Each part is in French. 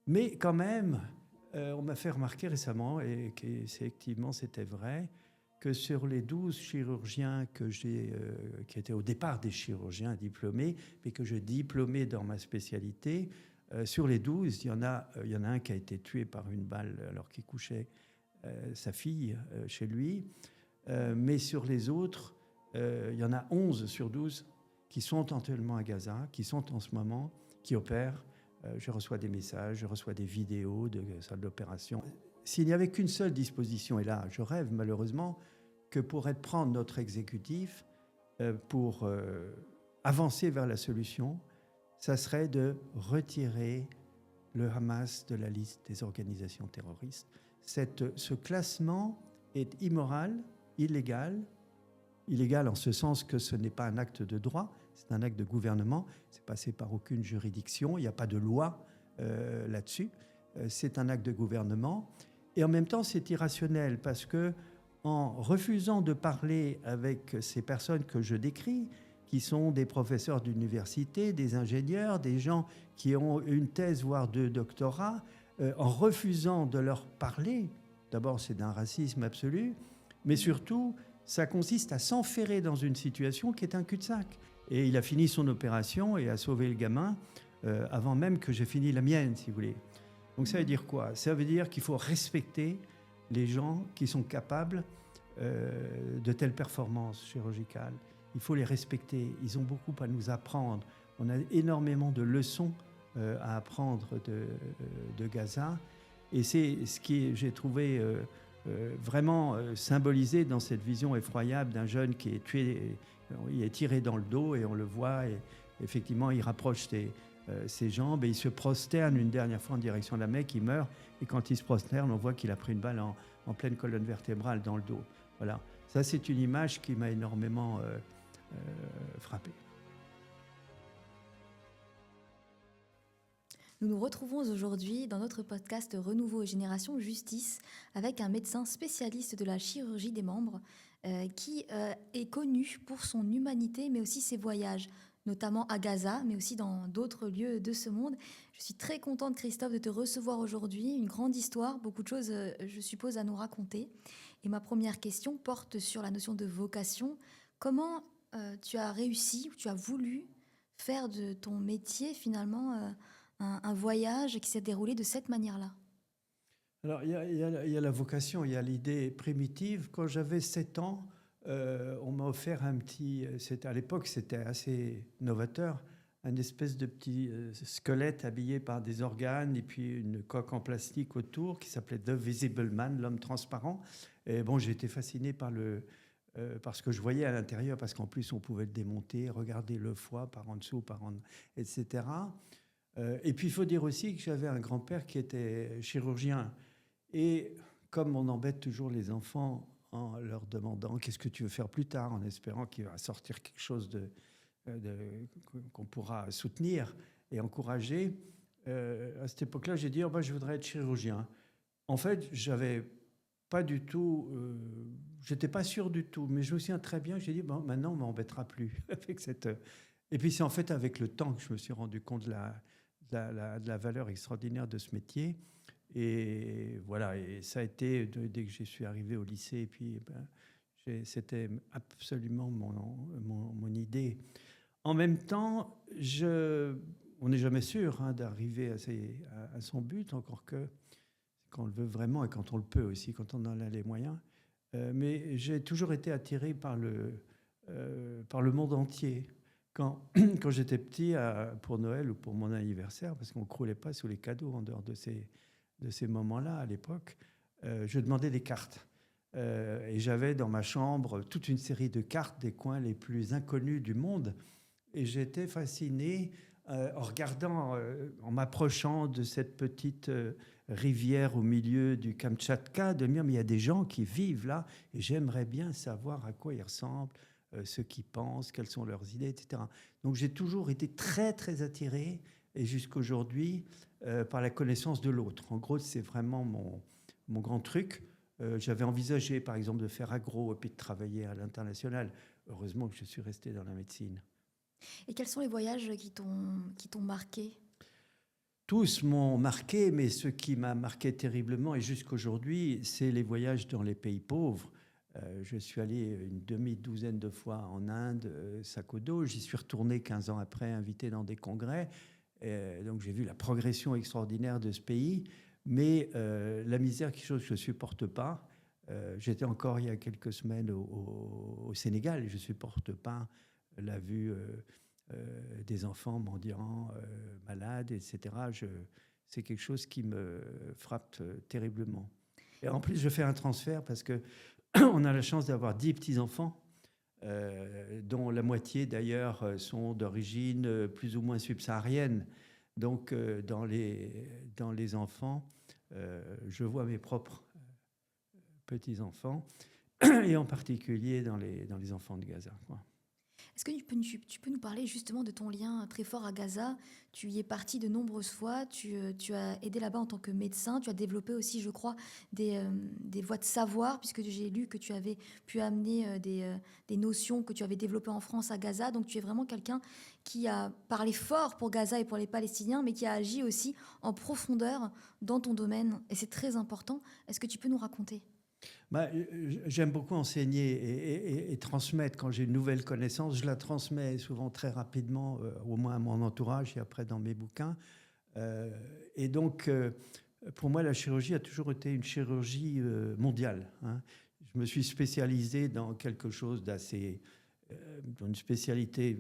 Mais quand même, on m'a fait remarquer récemment, et qu'effectivement c'était vrai, que sur les 12 chirurgiens qui étaient au départ des chirurgiens diplômés, mais que j'ai diplômé dans ma spécialité, sur les 12, il y en a un qui a été tué par une balle alors qu'il couchait sa fille chez lui. Mais sur les autres, il y en a 11 sur 12 qui sont actuellement à Gaza, qui sont en ce moment, qui opèrent. Je reçois des messages, je reçois des vidéos de salles d'opération. S'il n'y avait qu'une seule disposition, et là je rêve malheureusement, que pourrait prendre notre exécutif pour avancer vers la solution, ça serait de retirer le Hamas de la liste des organisations terroristes. Ce classement est immoral, illégal en ce sens que ce n'est pas un acte de droit, c'est un acte de gouvernement, c'est passé par aucune juridiction, il n'y a pas de loi là-dessus, c'est un acte de gouvernement, et en même temps c'est irrationnel parce que en refusant de parler avec ces personnes que je décris, qui sont des professeurs d'université, des ingénieurs, des gens qui ont une thèse, voire deux doctorats, en refusant de leur parler, d'abord c'est d'un racisme absolu, mais surtout ça consiste à s'enferrer dans une situation qui est un cul-de-sac. Et il a fini son opération et a sauvé le gamin avant même que j'ai fini la mienne, si vous voulez. Donc ça veut dire quoi? Ça veut dire qu'il faut respecter les gens qui sont capables de telles performances chirurgicales. Il faut les respecter. Ils ont beaucoup à nous apprendre. On a énormément de leçons à apprendre de Gaza. Et c'est ce que j'ai trouvé vraiment symbolisé dans cette vision effroyable d'un jeune qui est tué, il est tiré dans le dos et on le voit. Et effectivement, il rapproche ses jambes et il se prosterne une dernière fois en direction de la Mecque, il meurt. Et quand il se prosterne, on voit qu'il a pris une balle en pleine colonne vertébrale dans le dos. Voilà. Ça, c'est une image qui m'a énormément frappé. Nous nous retrouvons aujourd'hui dans notre podcast Renouveau et Génération Justice avec un médecin spécialiste de la chirurgie des membres qui est connu pour son humanité mais aussi ses voyages, notamment à Gaza mais aussi dans d'autres lieux de ce monde. Je suis très contente, Christophe, de te recevoir aujourd'hui. Une grande histoire, beaucoup de choses, je suppose, à nous raconter. Et ma première question porte sur la notion de vocation. Comment tu as réussi ou tu as voulu faire de ton métier finalement un voyage qui s'est déroulé de cette manière-là? Alors, il y a la vocation, il y a l'idée primitive. Quand j'avais 7 ans, on m'a offert un petit... À l'époque, c'était assez novateur, un espèce de petit squelette habillé par des organes et puis une coque en plastique autour qui s'appelait The Visible Man, l'homme transparent. Et bon, j'ai été fasciné par ce que je voyais à l'intérieur, parce qu'en plus, on pouvait le démonter, regarder le foie par en dessous, etc. Et puis, il faut dire aussi que j'avais un grand-père qui était chirurgien. Et comme on embête toujours les enfants en leur demandant qu'est-ce que tu veux faire plus tard, en espérant qu'il va sortir quelque chose qu'on pourra soutenir et encourager, à cette époque-là, j'ai dit je voudrais être chirurgien. En fait, j'avais pas du tout, j'étais pas sûr du tout, mais je me souviens très bien, j'ai dit maintenant on m'embêtera plus avec cette. Et puis c'est en fait avec le temps que je me suis rendu compte de la valeur extraordinaire de ce métier. Et voilà, et ça a été dès que je suis arrivé au lycée, et puis c'était absolument mon idée. En même temps, on n'est jamais sûr d'arriver à son but, encore que quand on le veut vraiment et quand on le peut aussi, quand on en a les moyens. Mais j'ai toujours été attiré par le monde entier. Quand j'étais petit, pour Noël ou pour mon anniversaire, parce qu'on ne croulait pas sous les cadeaux en dehors de ces moments-là à l'époque, je demandais des cartes. Et j'avais dans ma chambre toute une série de cartes des coins les plus inconnus du monde. Et j'étais fasciné en regardant, en m'approchant de cette petite rivière au milieu du Kamtchatka, de me dire mais il y a des gens qui vivent là et j'aimerais bien savoir à quoi ils ressemblent, ce qu'ils pensent, quelles sont leurs idées, etc. Donc j'ai toujours été très très attiré, et jusqu'aujourd'hui, par la connaissance de l'autre. En gros, c'est vraiment mon grand truc. J'avais envisagé, par exemple, de faire agro et puis de travailler à l'international. Heureusement que je suis resté dans la médecine. Et quels sont les voyages qui t'ont marqué? tous m'ont marqué, mais ce qui m'a marqué terriblement, et jusqu'aujourd'hui, c'est les voyages dans les pays pauvres. Je suis allé une demi-douzaine de fois en Inde, sac au dos. J'y suis retourné 15 ans après, invité dans des congrès. Donc j'ai vu la progression extraordinaire de ce pays. Mais la misère, quelque chose que je ne supporte pas. J'étais encore il y a quelques semaines au Sénégal et je ne supporte pas la vue des enfants mendiants, malades, etc. C'est quelque chose qui me frappe terriblement. Et en plus, je fais un transfert parce qu'on a la chance d'avoir 10 petits-enfants, dont la moitié d'ailleurs sont d'origine plus ou moins subsaharienne. Donc dans les enfants, je vois mes propres petits-enfants, et en particulier dans les enfants de Gaza, quoi. Est-ce que tu peux nous parler justement de ton lien très fort à Gaza? Tu y es parti de nombreuses fois, tu as aidé là-bas en tant que médecin, tu as développé aussi, je crois, des voies de savoir, puisque j'ai lu que tu avais pu amener des notions que tu avais développées en France à Gaza. Donc tu es vraiment quelqu'un qui a parlé fort pour Gaza et pour les Palestiniens, mais qui a agi aussi en profondeur dans ton domaine. Et c'est très important. Est-ce que tu peux nous raconter? J'aime beaucoup enseigner et transmettre. Quand j'ai une nouvelle connaissance, je la transmets souvent très rapidement, au moins à mon entourage et après dans mes bouquins. Et donc, pour moi, la chirurgie a toujours été une chirurgie mondiale, hein. Je me suis spécialisé dans quelque chose d'assez... dans une spécialité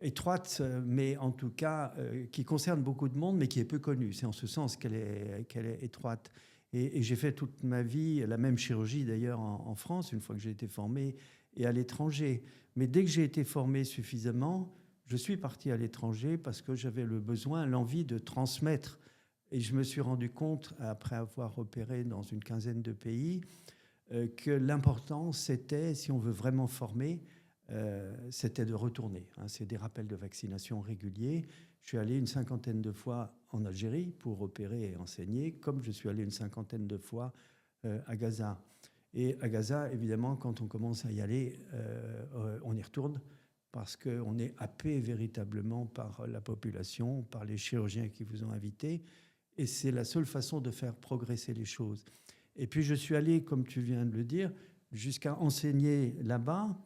étroite, mais en tout cas qui concerne beaucoup de monde, mais qui est peu connue. C'est en ce sens qu'elle est étroite. Et j'ai fait toute ma vie la même chirurgie d'ailleurs en France, une fois que j'ai été formé, et à l'étranger. Mais dès que j'ai été formé suffisamment, je suis parti à l'étranger parce que j'avais le besoin, l'envie de transmettre. Et je me suis rendu compte, après avoir opéré dans une quinzaine de pays, que l'important, c'était, si on veut vraiment former, c'était de retourner, hein. C'est des rappels de vaccination réguliers. Je suis allé une cinquantaine de fois en Algérie pour opérer et enseigner, comme je suis allé une cinquantaine de fois à Gaza. Et à Gaza, évidemment, quand on commence à y aller, on y retourne parce qu'on est happé véritablement par la population, par les chirurgiens qui vous ont invité. Et c'est la seule façon de faire progresser les choses. Et puis je suis allé, comme tu viens de le dire, jusqu'à enseigner là-bas,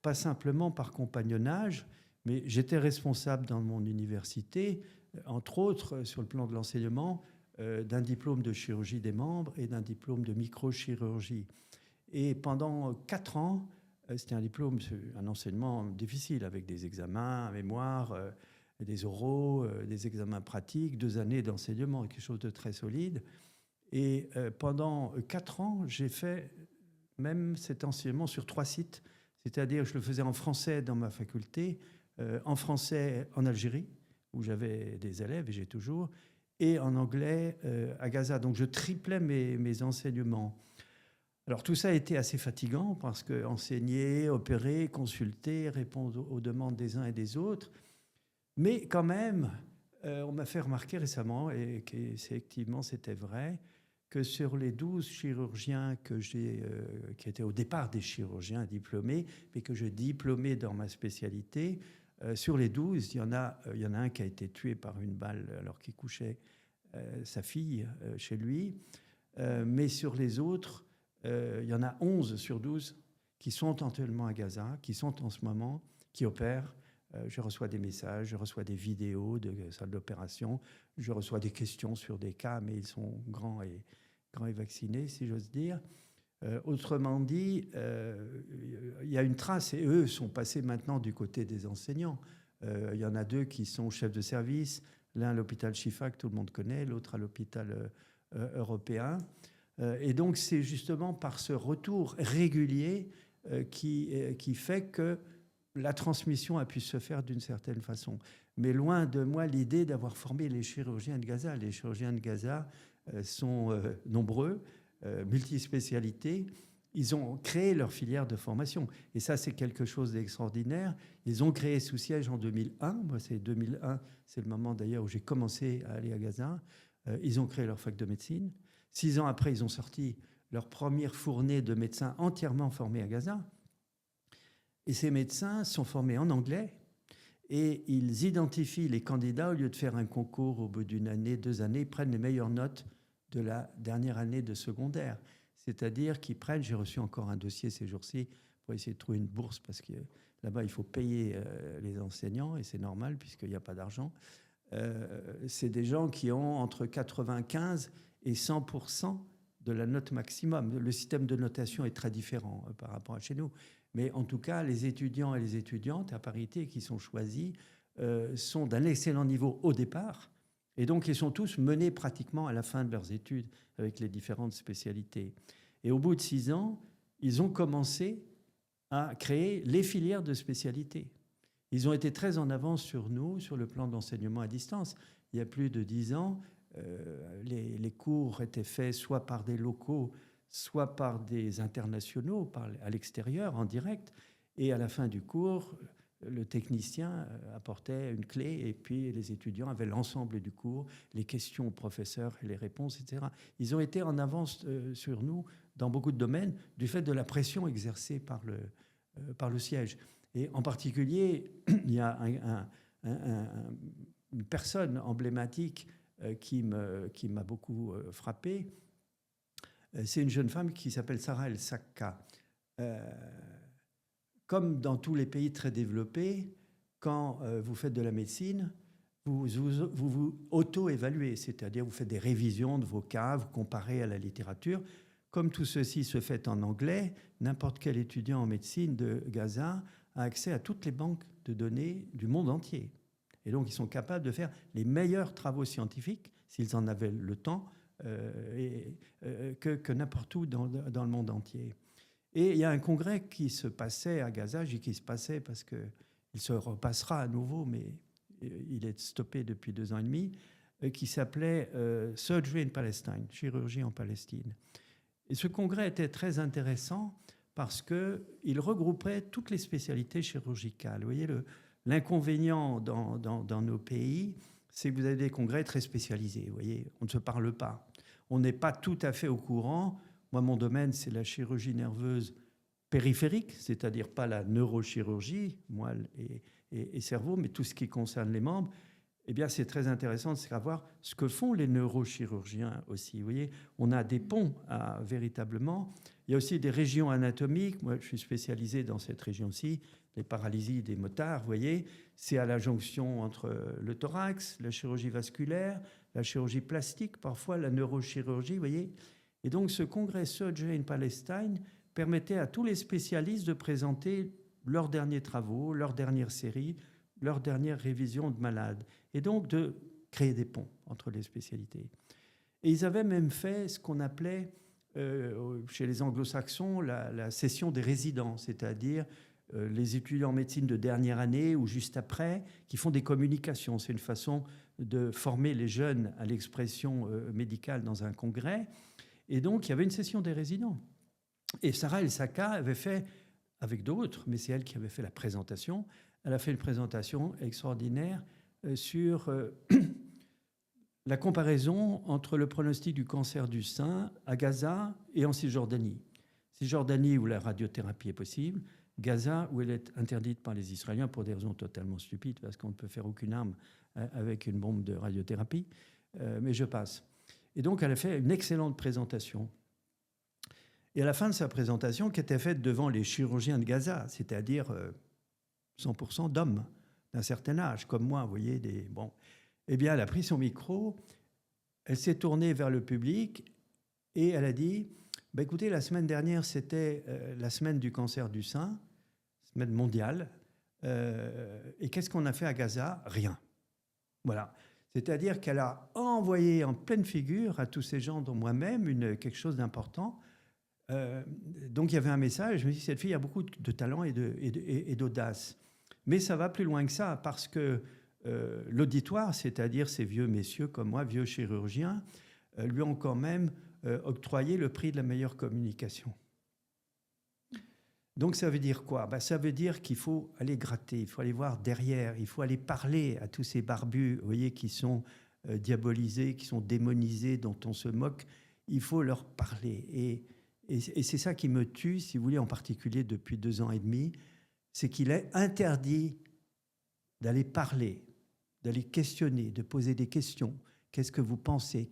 pas simplement par compagnonnage, mais j'étais responsable dans mon université, entre autres, sur le plan de l'enseignement, d'un diplôme de chirurgie des membres et d'un diplôme de microchirurgie. Et pendant 4 ans, c'était un diplôme, un enseignement difficile, avec des examens, un mémoire, des oraux, des examens pratiques, 2 années d'enseignement, quelque chose de très solide. Et pendant 4 ans, j'ai fait même cet enseignement sur 3 sites, c'est-à-dire je le faisais en français dans ma faculté, en français en Algérie, où j'avais des élèves, et j'ai toujours, et en anglais à Gaza. Donc je triplais mes enseignements. Alors tout ça a été assez fatigant, parce que enseigner, opérer, consulter, répondre aux demandes des uns et des autres. Mais quand même, on m'a fait remarquer récemment, et effectivement c'était vrai, que sur les 12 chirurgiens qui étaient au départ des chirurgiens diplômés, mais que j'ai diplômés dans ma spécialité, sur les 12, il y en a un qui a été tué par une balle alors qu'il couchait sa fille chez lui. Mais sur les autres, il y en a 11 sur 12 qui sont actuellement à Gaza, qui sont en ce moment, qui opèrent. Je reçois des messages, je reçois des vidéos de salles d'opération, je reçois des questions sur des cas, mais ils sont grands et vaccinés, si j'ose dire. Autrement dit, il y a une trace, et eux sont passés maintenant du côté des enseignants. Il y en a 2 qui sont chefs de service, l'un à l'hôpital Shifa, que tout le monde connaît, l'autre à l'hôpital européen. Et donc c'est justement par ce retour régulier qui fait que la transmission a pu se faire d'une certaine façon. Mais loin de moi l'idée d'avoir formé les chirurgiens de Gaza. Les chirurgiens de Gaza sont nombreux, multispécialités. Ils ont créé leur filière de formation. Et ça, c'est quelque chose d'extraordinaire. Ils ont créé sous siège en 2001. Moi, c'est 2001. C'est le moment d'ailleurs où j'ai commencé à aller à Gaza. Ils ont créé leur fac de médecine. 6 ans après, ils ont sorti leur première fournée de médecins entièrement formés à Gaza. Et ces médecins sont formés en anglais et ils identifient les candidats au lieu de faire un concours au bout d'une année, 2 années, ils prennent les meilleures notes de la dernière année de secondaire. C'est-à-dire qu'ils prennent, j'ai reçu encore un dossier ces jours-ci pour essayer de trouver une bourse parce que là-bas il faut payer les enseignants et c'est normal puisqu'il n'y a pas d'argent. C'est des gens qui ont entre 95 et 100% de la note maximum. Le système de notation est très différent par rapport à chez nous. Mais en tout cas, les étudiants et les étudiantes à parité qui sont choisis sont d'un excellent niveau au départ. Et donc, ils sont tous menés pratiquement à la fin de leurs études avec les différentes spécialités. Et au bout de 6 ans, ils ont commencé à créer les filières de spécialité. Ils ont été très en avance sur nous, sur le plan d'enseignement à distance. Il y a plus de 10 ans, les cours étaient faits soit par des locaux, soit par des internationaux, à l'extérieur, en direct. Et à la fin du cours, le technicien apportait une clé et puis les étudiants avaient l'ensemble du cours, les questions au professeur et les réponses, etc. Ils ont été en avance sur nous dans beaucoup de domaines du fait de la pression exercée par le siège. Et en particulier, il y a une personne emblématique qui m'a beaucoup frappé. C'est une jeune femme qui s'appelle Sarah El-Sakka. Comme dans tous les pays très développés, quand vous faites de la médecine, vous auto-évaluez, c'est-à-dire vous faites des révisions de vos cas, vous comparez à la littérature. Comme tout ceci se fait en anglais, n'importe quel étudiant en médecine de Gaza a accès à toutes les banques de données du monde entier. Et donc, ils sont capables de faire les meilleurs travaux scientifiques, s'ils en avaient le temps, que n'importe où dans le monde entier. Et il y a un congrès qui se passait à Gaza, je dis qu'il se passait parce qu'il se repassera à nouveau, mais il est stoppé depuis 2 ans et demi, qui s'appelait Surgery in Palestine, chirurgie en Palestine. Et ce congrès était très intéressant parce qu'il regroupait toutes les spécialités chirurgicales. Vous voyez, l'inconvénient dans nos pays, c'est que vous avez des congrès très spécialisés. Vous voyez, on ne se parle pas. On n'est pas tout à fait au courant. Moi, mon domaine, c'est la chirurgie nerveuse périphérique, c'est-à-dire pas la neurochirurgie, moelle et cerveau, mais tout ce qui concerne les membres. Eh bien, c'est très intéressant de savoir ce que font les neurochirurgiens aussi. Vous voyez, on a des ponts véritablement. Il y a aussi des régions anatomiques. Moi, je suis spécialisé dans cette région-ci, les paralysies des motards, vous voyez. C'est à la jonction entre le thorax, la chirurgie vasculaire, la chirurgie plastique, parfois la neurochirurgie, vous voyez. Et donc, ce congrès Surgery in Palestine permettait à tous les spécialistes de présenter leurs derniers travaux, leurs dernières séries, leurs dernières révisions de malades, et donc de créer des ponts entre les spécialités. Et ils avaient même fait ce qu'on appelait, chez les anglo-saxons, la session des résidents, c'est-à-dire les étudiants en médecine de dernière année ou juste après, qui font des communications. C'est une façon de former les jeunes à l'expression médicale dans un congrès. Et donc, il y avait une session des résidents. Et Sarah El-Sakka avait fait, avec d'autres, mais c'est elle qui avait fait la présentation, elle a fait une présentation extraordinaire sur la comparaison entre le pronostic du cancer du sein à Gaza et en Cisjordanie. Cisjordanie, où la radiothérapie est possible, Gaza, où elle est interdite par les Israéliens pour des raisons totalement stupides, parce qu'on ne peut faire aucune arme avec une bombe de radiothérapie, mais je passe. Et donc, elle a fait une excellente présentation. Et à la fin de sa présentation, qui était faite devant les chirurgiens de Gaza, c'est-à-dire 100% d'hommes d'un certain âge, comme moi, vous voyez, eh bien, elle a pris son micro, elle s'est tournée vers le public et elle a dit écoutez, la semaine dernière, c'était la semaine du cancer du sein, semaine mondiale, et qu'est-ce qu'on a fait à Gaza? Rien. Voilà. C'est-à-dire qu'elle a envoyé en pleine figure à tous ces gens, dont moi-même, quelque chose d'important. Donc il y avait un message, je me dis, cette fille a beaucoup de talent et d'audace. Mais ça va plus loin que ça, parce que l'auditoire, c'est-à-dire ces vieux messieurs comme moi, vieux chirurgiens, lui ont quand même octroyé le prix de la meilleure communication. Donc ça veut dire quoi? Ça veut dire qu'il faut aller gratter, il faut aller voir derrière, il faut aller parler à tous ces barbus, vous voyez, qui sont diabolisés, qui sont démonisés, dont on se moque. Il faut leur parler. Et c'est ça qui me tue, si vous voulez, en particulier depuis 2 ans et demi, c'est qu'il est interdit d'aller parler, d'aller questionner, de poser des questions. Qu'est-ce que vous pensez ?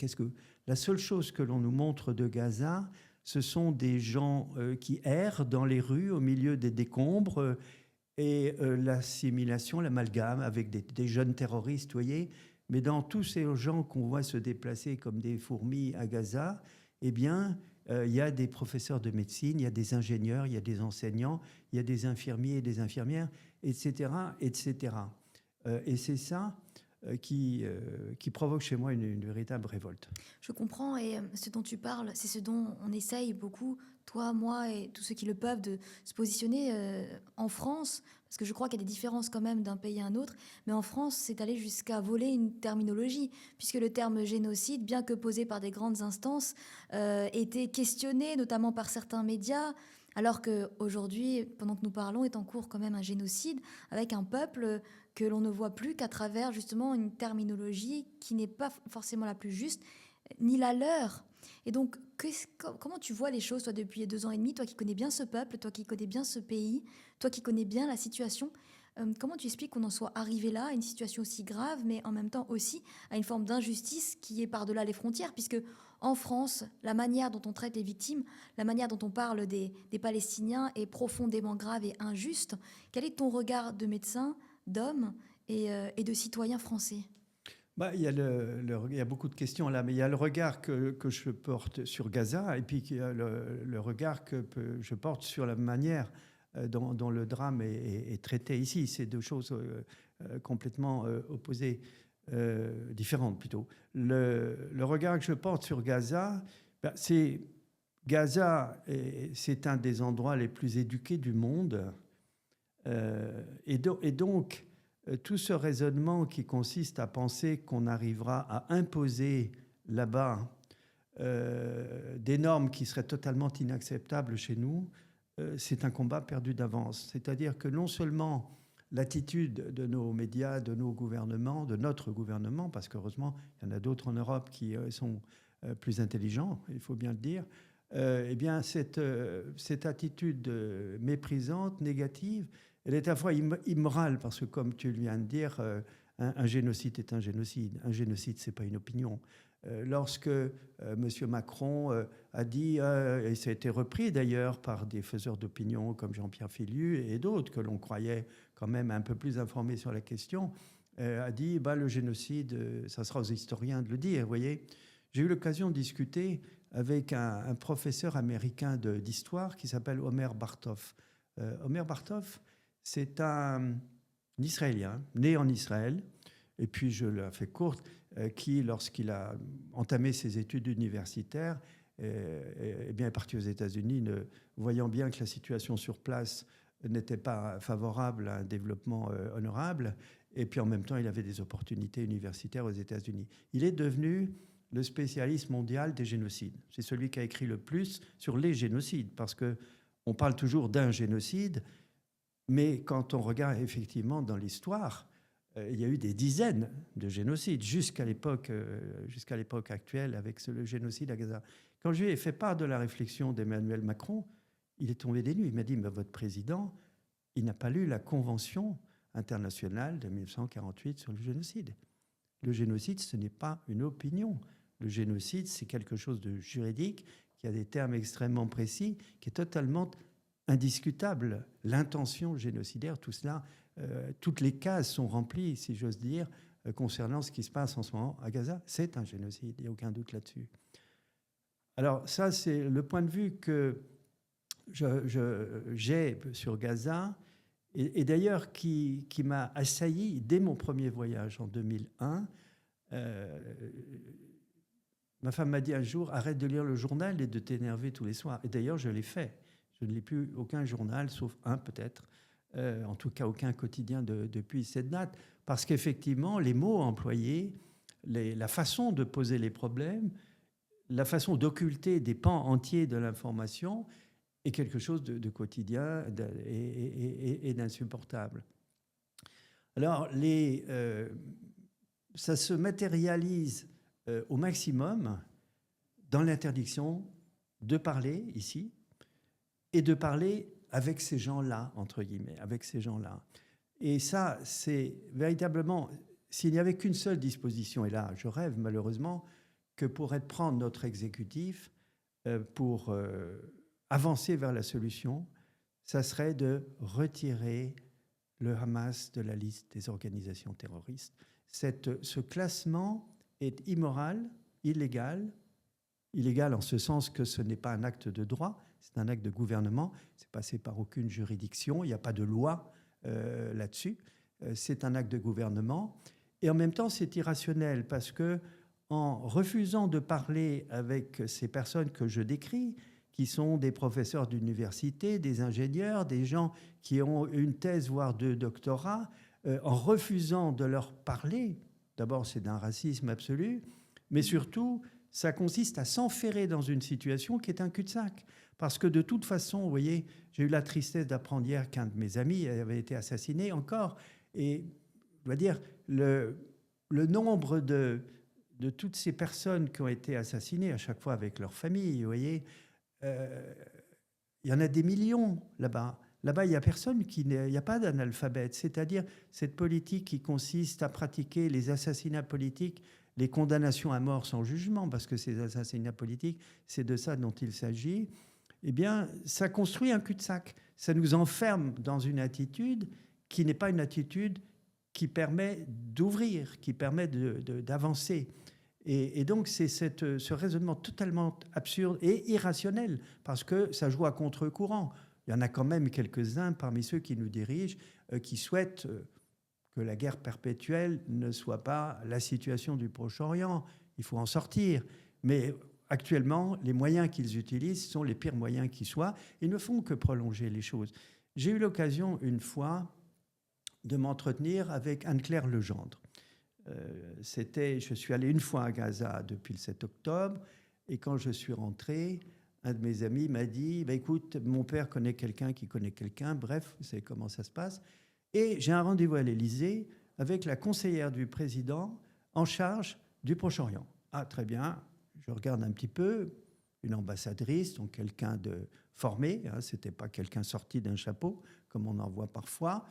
La seule chose que l'on nous montre de Gaza, ce sont des gens qui errent dans les rues au milieu des décombres et l'assimilation, l'amalgame avec des jeunes terroristes, vous voyez. Mais dans tous ces gens qu'on voit se déplacer comme des fourmis à Gaza, eh bien, il y a des professeurs de médecine, il y a des ingénieurs, il y a des enseignants, il y a des infirmiers et des infirmières, etc., etc. Et c'est ça qui provoque chez moi une véritable révolte. Je comprends, et ce dont tu parles, c'est ce dont on essaye beaucoup, toi, moi et tous ceux qui le peuvent, de se positionner en France, parce que je crois qu'il y a des différences quand même d'un pays à un autre, mais en France, c'est aller jusqu'à voler une terminologie, puisque le terme génocide, bien que posé par des grandes instances, était questionné, notamment par certains médias, alors qu'aujourd'hui, pendant que nous parlons, est en cours quand même un génocide avec un peuple que l'on ne voit plus qu'à travers justement une terminologie qui n'est pas forcément la plus juste, ni la leur. Et donc, comment tu vois les choses, toi, depuis 2 ans et demi, toi qui connais bien ce peuple, toi qui connais bien ce pays, toi qui connais bien la situation, comment tu expliques qu'on en soit arrivé là, à une situation aussi grave, mais en même temps aussi à une forme d'injustice qui est par-delà les frontières, puisque en France, la manière dont on traite les victimes, la manière dont on parle des Palestiniens est profondément grave et injuste. Quel est ton regard de médecin, d'homme et de citoyen français ? Il y a beaucoup de questions là, mais il y a le regard que je porte sur Gaza et puis il y a le regard que je porte sur la manière dont le drame est traité ici. C'est deux choses complètement opposées, différentes plutôt. Le regard que je porte sur Gaza, c'est Gaza, c'est un des endroits les plus éduqués du monde. Et donc, tout ce raisonnement qui consiste à penser qu'on arrivera à imposer là-bas des normes qui seraient totalement inacceptables chez nous, c'est un combat perdu d'avance. C'est-à-dire que non seulement l'attitude de nos médias, de nos gouvernements, de notre gouvernement, parce qu'heureusement, il y en a d'autres en Europe qui sont plus intelligents, il faut bien le dire, eh bien, cette attitude méprisante, négative, elle est à la fois immorale, parce que comme tu viens de dire, un génocide est un génocide. Un génocide, ce n'est pas une opinion. Lorsque M. Macron a dit, et ça a été repris d'ailleurs par des faiseurs d'opinion comme Jean-Pierre Féliu et d'autres que l'on croyait quand même un peu plus informés sur la question, a dit le génocide, ça sera aux historiens de le dire. Vous voyez, j'ai eu l'occasion de discuter avec un professeur américain d'histoire qui s'appelle Omer Bartov. Omer Bartov, c'est un Israélien, né en Israël, et puis je la fais courte, qui, lorsqu'il a entamé ses études universitaires, est parti aux États-Unis, voyant bien que la situation sur place n'était pas favorable à un développement honorable, et puis en même temps, il avait des opportunités universitaires aux États-Unis. Il est devenu le spécialiste mondial des génocides. C'est celui qui a écrit le plus sur les génocides, parce qu'on parle toujours d'un génocide, mais quand on regarde effectivement dans l'histoire, il y a eu des dizaines de génocides jusqu'à l'époque actuelle avec le génocide à Gaza. Quand je lui ai fait part de la réflexion d'Emmanuel Macron, il est tombé des nues. Il m'a dit, mais votre président, il n'a pas lu la Convention internationale de 1948 sur le génocide. Le génocide, ce n'est pas une opinion. Le génocide, c'est quelque chose de juridique, qui a des termes extrêmement précis, qui est totalement indiscutable. L'intention génocidaire, tout cela, toutes les cases sont remplies, si j'ose dire, concernant ce qui se passe en ce moment à Gaza. C'est un génocide, il n'y a aucun doute là-dessus. Alors ça, c'est le point de vue que j'ai sur Gaza, et d'ailleurs qui m'a assailli dès mon premier voyage en 2001. Ma femme m'a dit un jour, arrête de lire le journal et de t'énerver tous les soirs. Et d'ailleurs, je l'ai fait. Je ne lis plus aucun journal, sauf un peut-être, en tout cas aucun quotidien depuis cette date, parce qu'effectivement, les mots employés, la façon de poser les problèmes, la façon d'occulter des pans entiers de l'information est quelque chose de quotidien et d'insupportable. Alors, ça se matérialise au maximum dans l'interdiction de parler ici, et de parler avec ces gens-là, entre guillemets, avec ces gens-là. Et ça, c'est véritablement, s'il n'y avait qu'une seule disposition, et là, je rêve malheureusement, que pourrait prendre notre exécutif pour avancer vers la solution, ça serait de retirer le Hamas de la liste des organisations terroristes. Ce classement est immoral, illégal en ce sens que ce n'est pas un acte de droit, c'est un acte de gouvernement, c'est passé par aucune juridiction, il n'y a pas de loi là-dessus, c'est un acte de gouvernement, et en même temps c'est irrationnel parce que en refusant de parler avec ces personnes que je décris, qui sont des professeurs d'université, des ingénieurs, des gens qui ont une thèse, voire deux doctorats, en refusant de leur parler, d'abord c'est d'un racisme absolu, mais surtout ça consiste à s'enferrer dans une situation qui est un cul-de-sac. Parce que de toute façon, vous voyez, j'ai eu la tristesse d'apprendre hier qu'un de mes amis avait été assassiné encore, et je dois dire, le nombre de toutes ces personnes qui ont été assassinées, à chaque fois avec leur famille, vous voyez, il y en a des millions là-bas. Là-bas, il n'y a personne il n'y a pas d'analphabète. C'est-à-dire cette politique qui consiste à pratiquer les assassinats politiques, les condamnations à mort sans jugement, parce que ces assassinats politiques, c'est de ça dont il s'agit, eh bien, ça construit un cul-de-sac. Ça nous enferme dans une attitude qui n'est pas une attitude qui permet d'ouvrir, qui permet d'avancer. Et donc, c'est ce raisonnement totalement absurde et irrationnel, parce que ça joue à contre-courant. Il y en a quand même quelques-uns parmi ceux qui nous dirigent qui souhaitent que la guerre perpétuelle ne soit pas la situation du Proche-Orient. Il faut en sortir. Mais actuellement, les moyens qu'ils utilisent sont les pires moyens qui soient et ne font que prolonger les choses. J'ai eu l'occasion une fois de m'entretenir avec Anne-Claire Legendre. Je suis allé une fois à Gaza depuis le 7 octobre, et quand je suis rentré, un de mes amis m'a dit écoute, mon père connaît quelqu'un qui connaît quelqu'un, bref, vous savez comment ça se passe. Et j'ai un rendez-vous à l'Élysée avec la conseillère du président en charge du Proche-Orient. Ah, très bien, je regarde un petit peu, une ambassadrice, donc quelqu'un de formé, hein, c'était pas quelqu'un sorti d'un chapeau, comme on en voit parfois,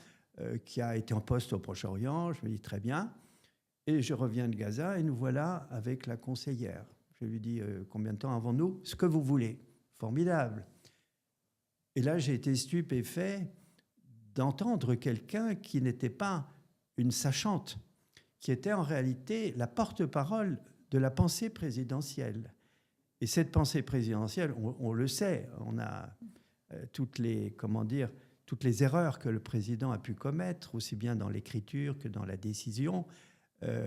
qui a été en poste au Proche-Orient. Je me dis très bien. Et je reviens de Gaza et nous voilà avec la conseillère. Je lui dis combien de temps avons-nous ? Ce que vous voulez. Formidable. Et là, j'ai été stupéfait d'entendre quelqu'un qui n'était pas une sachante, qui était en réalité la porte-parole de la pensée présidentielle. Et cette pensée présidentielle, on le sait, on a toutes les erreurs que le président a pu commettre, aussi bien dans l'écriture que dans la décision,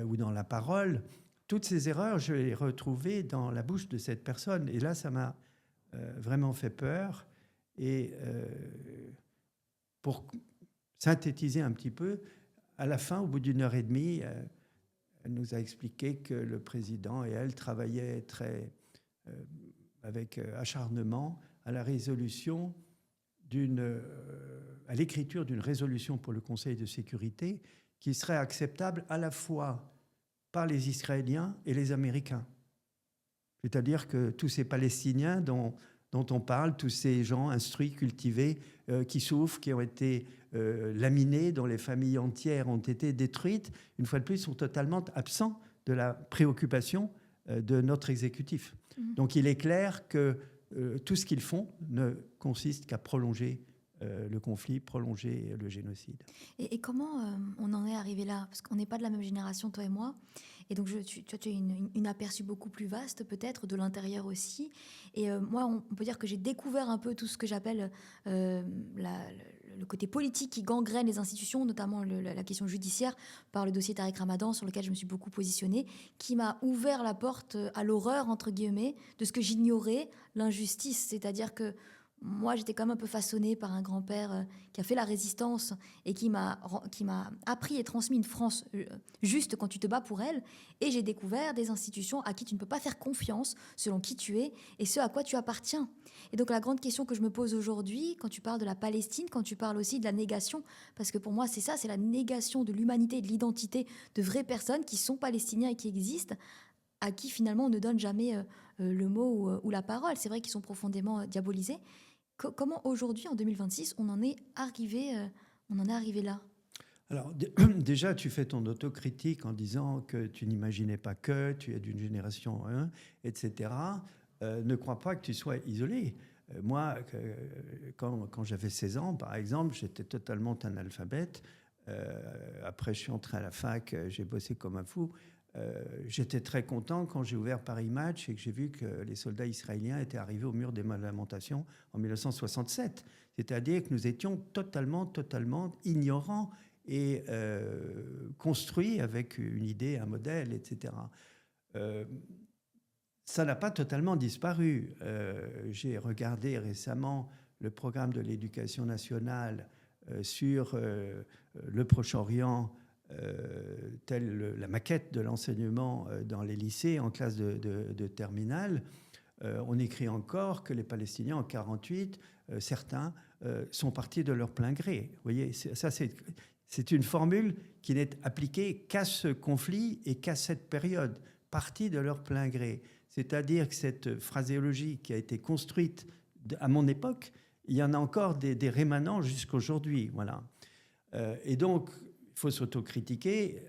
ou dans la parole. Toutes ces erreurs, je les ai retrouvées dans la bouche de cette personne. Et là, ça m'a vraiment fait peur. Et pour synthétiser un petit peu, à la fin, au bout d'une heure et demie, elle nous a expliqué que le président et elle travaillaient avec acharnement à la résolution à l'écriture d'une résolution pour le Conseil de sécurité qui serait acceptable à la fois par les Israéliens et les Américains. C'est-à-dire que tous ces Palestiniens dont on parle, tous ces gens instruits, cultivés, qui souffrent, qui ont été laminés, dont les familles entières ont été détruites, une fois de plus, sont totalement absents de la préoccupation de notre exécutif. Donc il est clair que tout ce qu'ils font ne consiste qu'à prolonger le conflit, prolonger le génocide. Et comment on en est arrivé là ? Parce qu'on n'est pas de la même génération, toi et moi. Et donc, tu as une aperçu beaucoup plus vaste, peut-être, de l'intérieur aussi. Et moi, on peut dire que j'ai découvert un peu tout ce que j'appelle le côté politique qui gangrène les institutions, notamment la question judiciaire, par le dossier Tariq Ramadan, sur lequel je me suis beaucoup positionnée, qui m'a ouvert la porte à l'horreur, entre guillemets, de ce que j'ignorais, l'injustice. C'est-à-dire que moi, j'étais quand même un peu façonnée par un grand-père qui a fait la résistance et qui m'a appris et transmis une France juste quand tu te bats pour elle. Et j'ai découvert des institutions à qui tu ne peux pas faire confiance selon qui tu es et ce à quoi tu appartiens. Et donc la grande question que je me pose aujourd'hui, quand tu parles de la Palestine, quand tu parles aussi de la négation, parce que pour moi c'est ça, c'est la négation de l'humanité et de l'identité de vraies personnes qui sont palestiniens et qui existent, à qui finalement on ne donne jamais le mot ou la parole. C'est vrai qu'ils sont profondément diabolisés. Comment aujourd'hui, en 2026, on en est arrivé là ? Alors, déjà, tu fais ton autocritique en disant que tu n'imaginais pas que tu es d'une génération 1, etc. Ne crois pas que tu sois isolé. Moi, quand j'avais 16 ans, par exemple, j'étais totalement analphabète. Après, je suis entré à la fac, j'ai bossé comme un fou. J'étais très content quand j'ai ouvert Paris Match et que j'ai vu que les soldats israéliens étaient arrivés au mur des Lamentations en 1967. C'est-à-dire que nous étions totalement ignorants et construits avec une idée, un modèle, etc. Ça n'a pas totalement disparu. J'ai regardé récemment le programme de l'éducation nationale sur le Proche-Orient, la maquette de l'enseignement dans les lycées en classe de terminale. On écrit encore que les Palestiniens en 1948, certains sont partis de leur plein gré. Vous voyez, ça c'est une formule qui n'est appliquée qu'à ce conflit et qu'à cette période, partis de leur plein gré. C'est-à-dire que cette phraséologie qui a été construite à mon époque, il y en a encore des rémanents jusqu'aujourd'hui. Voilà. Et donc, il faut s'autocritiquer,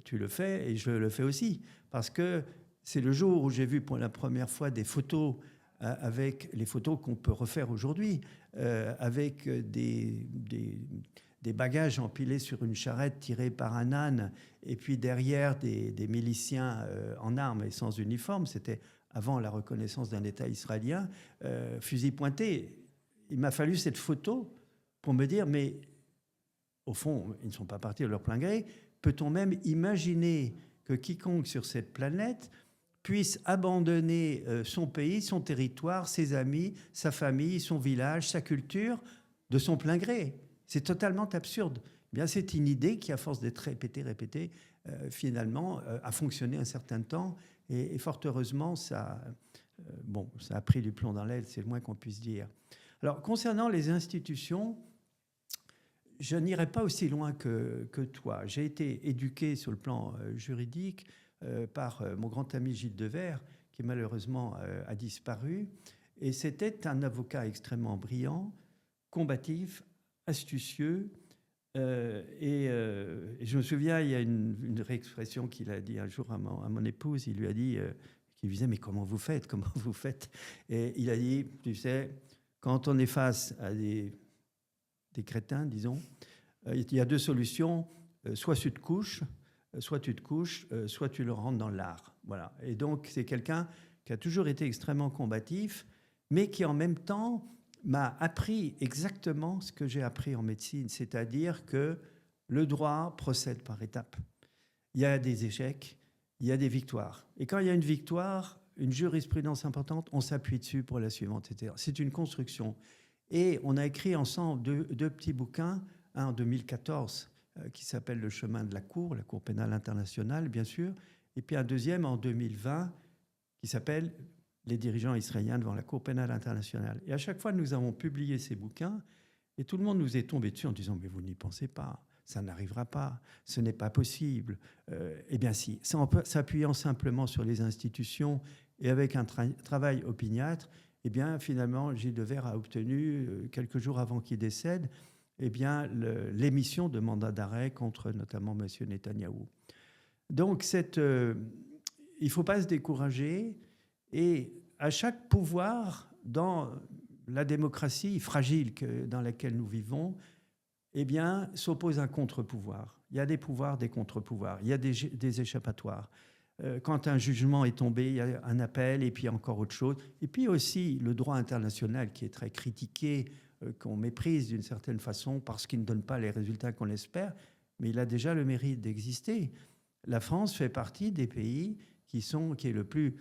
tu le fais et je le fais aussi, parce que c'est le jour où j'ai vu pour la première fois des photos avec les photos qu'on peut refaire aujourd'hui, avec des bagages empilés sur une charrette tirée par un âne, et puis derrière des miliciens en armes et sans uniforme. C'était avant la reconnaissance d'un État israélien, fusil pointé. Il m'a fallu cette photo pour me dire, mais au fond, ils ne sont pas partis de leur plein gré. Peut-on même imaginer que quiconque sur cette planète puisse abandonner son pays, son territoire, ses amis, sa famille, son village, sa culture, de son plein gré? C'est totalement absurde. Eh bien, c'est une idée qui, à force d'être répétée, finalement, a fonctionné un certain temps. Et fort heureusement, ça a pris du plomb dans l'aile, c'est le moins qu'on puisse dire. Alors, concernant les institutions, je n'irai pas aussi loin que toi. J'ai été éduqué sur le plan juridique par mon grand ami Gilles Devers, qui malheureusement a disparu. Et c'était un avocat extrêmement brillant, combatif, astucieux. Et je me souviens, il y a une réexpression qu'il a dit un jour à mon épouse. Il lui a dit, qu'il lui disait, mais comment vous faites? Et il a dit, tu sais, quand on est face à des crétins, disons, il y a deux solutions. Soit tu te couches, soit tu le rentres dans l'art. Voilà. Et donc, c'est quelqu'un qui a toujours été extrêmement combatif, mais qui en même temps m'a appris exactement ce que j'ai appris en médecine, c'est-à-dire que le droit procède par étapes. Il y a des échecs, il y a des victoires. Et quand il y a une victoire, une jurisprudence importante, on s'appuie dessus pour la suivante, etc. C'est une construction. Et on a écrit ensemble deux petits bouquins, un en 2014 qui s'appelle Le chemin de la Cour pénale internationale, bien sûr, et puis un deuxième en 2020 qui s'appelle Les dirigeants israéliens devant la Cour pénale internationale. Et à chaque fois, nous avons publié ces bouquins et tout le monde nous est tombé dessus en disant « mais vous n'y pensez pas, ça n'arrivera pas, ce n'est pas possible ». Eh bien si, s'appuyant simplement sur les institutions et avec un travail opiniâtre, eh bien finalement, Gilles Devers a obtenu, quelques jours avant qu'il décède, eh bien, l'émission de mandat d'arrêt contre notamment M. Netanyahou. Donc, il ne faut pas se décourager. Et à chaque pouvoir, dans la démocratie fragile dans laquelle nous vivons, eh bien, s'oppose un contre-pouvoir. Il y a des pouvoirs, des contre-pouvoirs. Il y a des échappatoires. Quand un jugement est tombé, il y a un appel et puis encore autre chose. Et puis aussi le droit international qui est très critiqué, qu'on méprise d'une certaine façon parce qu'il ne donne pas les résultats qu'on espère, mais il a déjà le mérite d'exister. La France fait partie des pays qui est le plus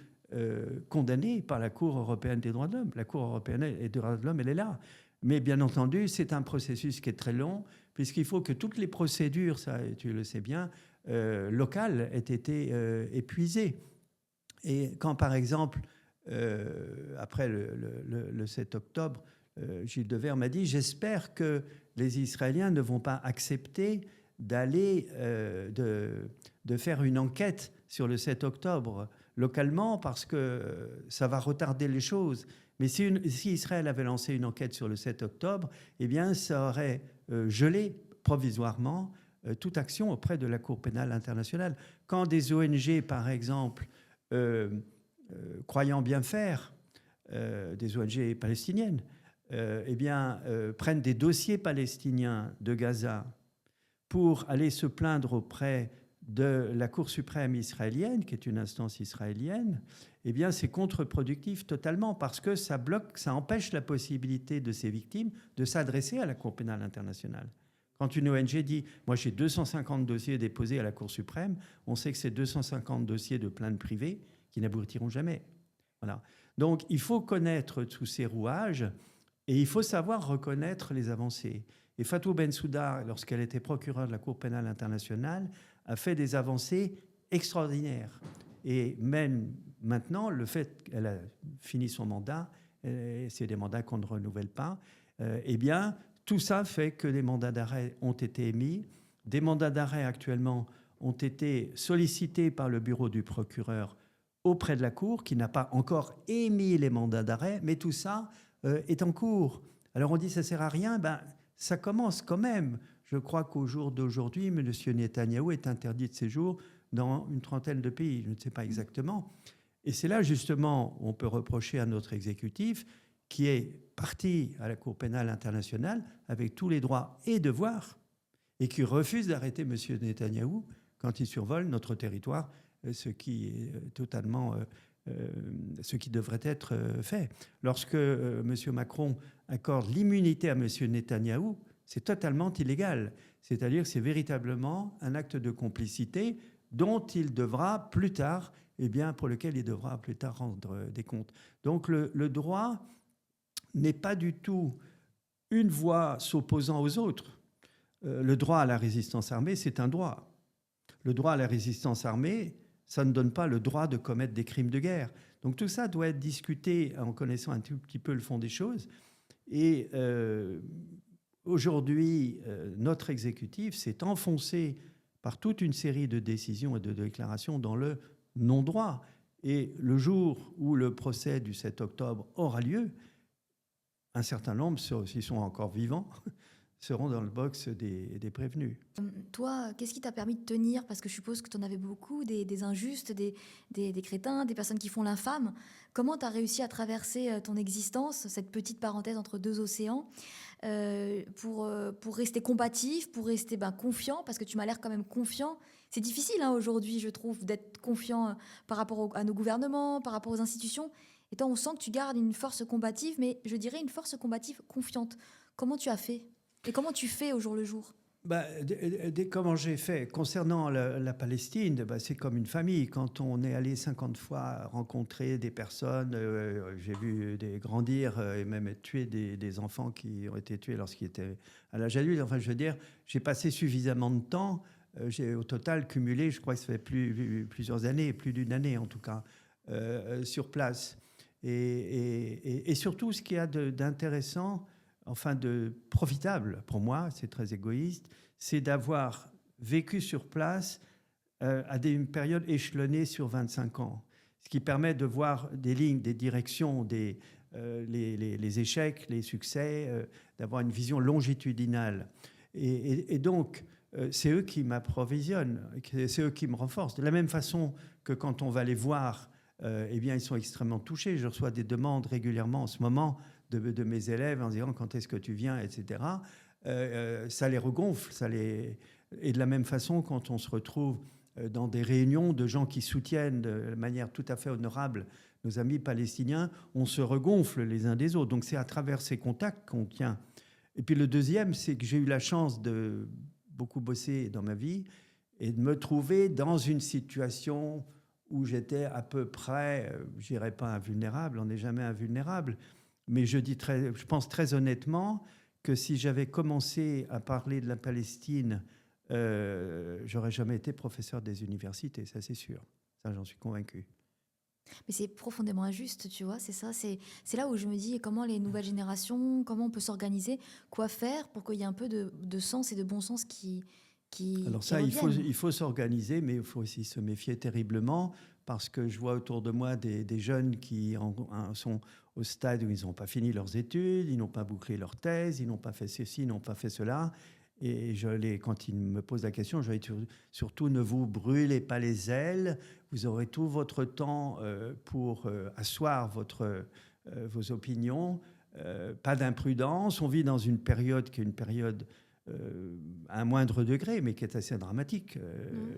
condamné par la Cour européenne des droits de l'homme. La Cour européenne des droits de l'homme, elle est là. Mais bien entendu, c'est un processus qui est très long, puisqu'il faut que toutes les procédures, ça tu le sais bien, locales aient été épuisées. Et quand, par exemple, après le 7 octobre, Gilles Devers m'a dit « J'espère que les Israéliens ne vont pas accepter d'aller, de faire une enquête sur le 7 octobre localement parce que ça va retarder les choses. Mais si Israël avait lancé une enquête sur le 7 octobre, eh bien, ça aurait gelé provisoirement toute action auprès de la Cour pénale internationale. Quand des ONG, par exemple, croyant bien faire, des ONG palestiniennes, prennent des dossiers palestiniens de Gaza pour aller se plaindre auprès de la Cour suprême israélienne, qui est une instance israélienne, c'est contre-productif totalement parce que ça bloque, ça empêche la possibilité de ces victimes de s'adresser à la Cour pénale internationale. Quand une ONG dit « moi j'ai 250 dossiers déposés à la Cour suprême », on sait que c'est 250 dossiers de plaintes privées qui n'aboutiront jamais. Voilà. Donc il faut connaître tous ces rouages et il faut savoir reconnaître les avancées. Et Fatou Bensouda, lorsqu'elle était procureure de la Cour pénale internationale, a fait des avancées extraordinaires. Et même maintenant, le fait qu'elle a fini son mandat, c'est des mandats qu'on ne renouvelle pas, tout ça fait que des mandats d'arrêt ont été émis. Des mandats d'arrêt actuellement ont été sollicités par le bureau du procureur auprès de la Cour, qui n'a pas encore émis les mandats d'arrêt, mais tout ça est en cours. Alors on dit ça ne sert à rien, ça commence quand même. Je crois qu'au jour d'aujourd'hui, M. Netanyahou est interdit de séjour dans une trentaine de pays, je ne sais pas exactement. Et c'est là justement où on peut reprocher à notre exécutif qui est parti à la Cour pénale internationale avec tous les droits et devoirs et qui refuse d'arrêter M. Netanyahou quand il survole notre territoire, ce qui est totalement ce qui devrait être fait. Lorsque M. Macron accorde l'immunité à M. Netanyahou, c'est totalement illégal. C'est-à-dire que c'est véritablement un acte de complicité dont il devra plus tard, pour lequel il devra plus tard rendre des comptes. Donc le droit n'est pas du tout une voie s'opposant aux autres. Le droit à la résistance armée, c'est un droit. Le droit à la résistance armée, ça ne donne pas le droit de commettre des crimes de guerre. Donc tout ça doit être discuté en connaissant un tout petit peu le fond des choses. Et aujourd'hui, notre exécutif s'est enfoncé par toute une série de décisions et de déclarations dans le non-droit. Et le jour où le procès du 7 octobre aura lieu, un certain nombre, s'ils sont encore vivants, seront dans le box des prévenus. Toi, qu'est-ce qui t'a permis de tenir? Parce que je suppose que tu en avais beaucoup, des injustes, des crétins, des personnes qui font l'infâme. Comment tu as réussi à traverser ton existence, cette petite parenthèse entre deux océans, pour rester combatif, pour rester confiant? Parce que tu m'as l'air quand même confiant. C'est difficile aujourd'hui, je trouve, d'être confiant par rapport à nos gouvernements, par rapport aux institutions. Et toi, on sent que tu gardes une force combative, mais je dirais une force combative confiante. Comment tu as fait? Et comment tu fais au jour le jour? Comment j'ai fait concernant la Palestine, c'est comme une famille. Quand on est allé 50 fois rencontrer des personnes, j'ai vu grandir et même tuer des enfants qui ont été tués lorsqu'ils étaient à l'âge adulte. Enfin, je veux dire, j'ai passé suffisamment de temps. J'ai au total cumulé, je crois que ça fait plusieurs années, plus d'une année en tout cas, sur place. Et surtout, ce qu'il y a d'intéressant, enfin de profitable pour moi, c'est très égoïste, c'est d'avoir vécu sur place à une période échelonnée sur 25 ans. Ce qui permet de voir des lignes, des directions, les échecs, les succès, d'avoir une vision longitudinale. Et donc, c'est eux qui m'approvisionnent, c'est eux qui me renforcent. De la même façon que quand on va les voir, ils sont extrêmement touchés. Je reçois des demandes régulièrement en ce moment de mes élèves en disant quand est-ce que tu viens, etc. Ça les regonfle. Et de la même façon, quand on se retrouve dans des réunions de gens qui soutiennent de manière tout à fait honorable nos amis palestiniens, on se regonfle les uns des autres. Donc c'est à travers ces contacts qu'on tient. Et puis le deuxième, c'est que j'ai eu la chance de beaucoup bosser dans ma vie et de me trouver dans une situation où j'étais à peu près, je dirais pas invulnérable, on n'est jamais invulnérable, mais je pense très honnêtement que si j'avais commencé à parler de la Palestine, j'aurais jamais été professeur des universités, ça c'est sûr, ça j'en suis convaincu. Mais c'est profondément injuste, tu vois, c'est ça, c'est là où je me dis comment les nouvelles générations, comment on peut s'organiser, quoi faire pour qu'il y ait un peu de sens et de bon sens qui Alors ça, qui il faut s'organiser, mais il faut aussi se méfier terriblement parce que je vois autour de moi des jeunes qui sont au stade où ils n'ont pas fini leurs études, ils n'ont pas bouclé leur thèse, ils n'ont pas fait ceci, ils n'ont pas fait cela. Et quand il me pose la question, je lui dis surtout ne vous brûlez pas les ailes, vous aurez tout votre temps pour asseoir vos opinions, pas d'imprudence. On vit dans une période qui est une période à un moindre degré, mais qui est assez dramatique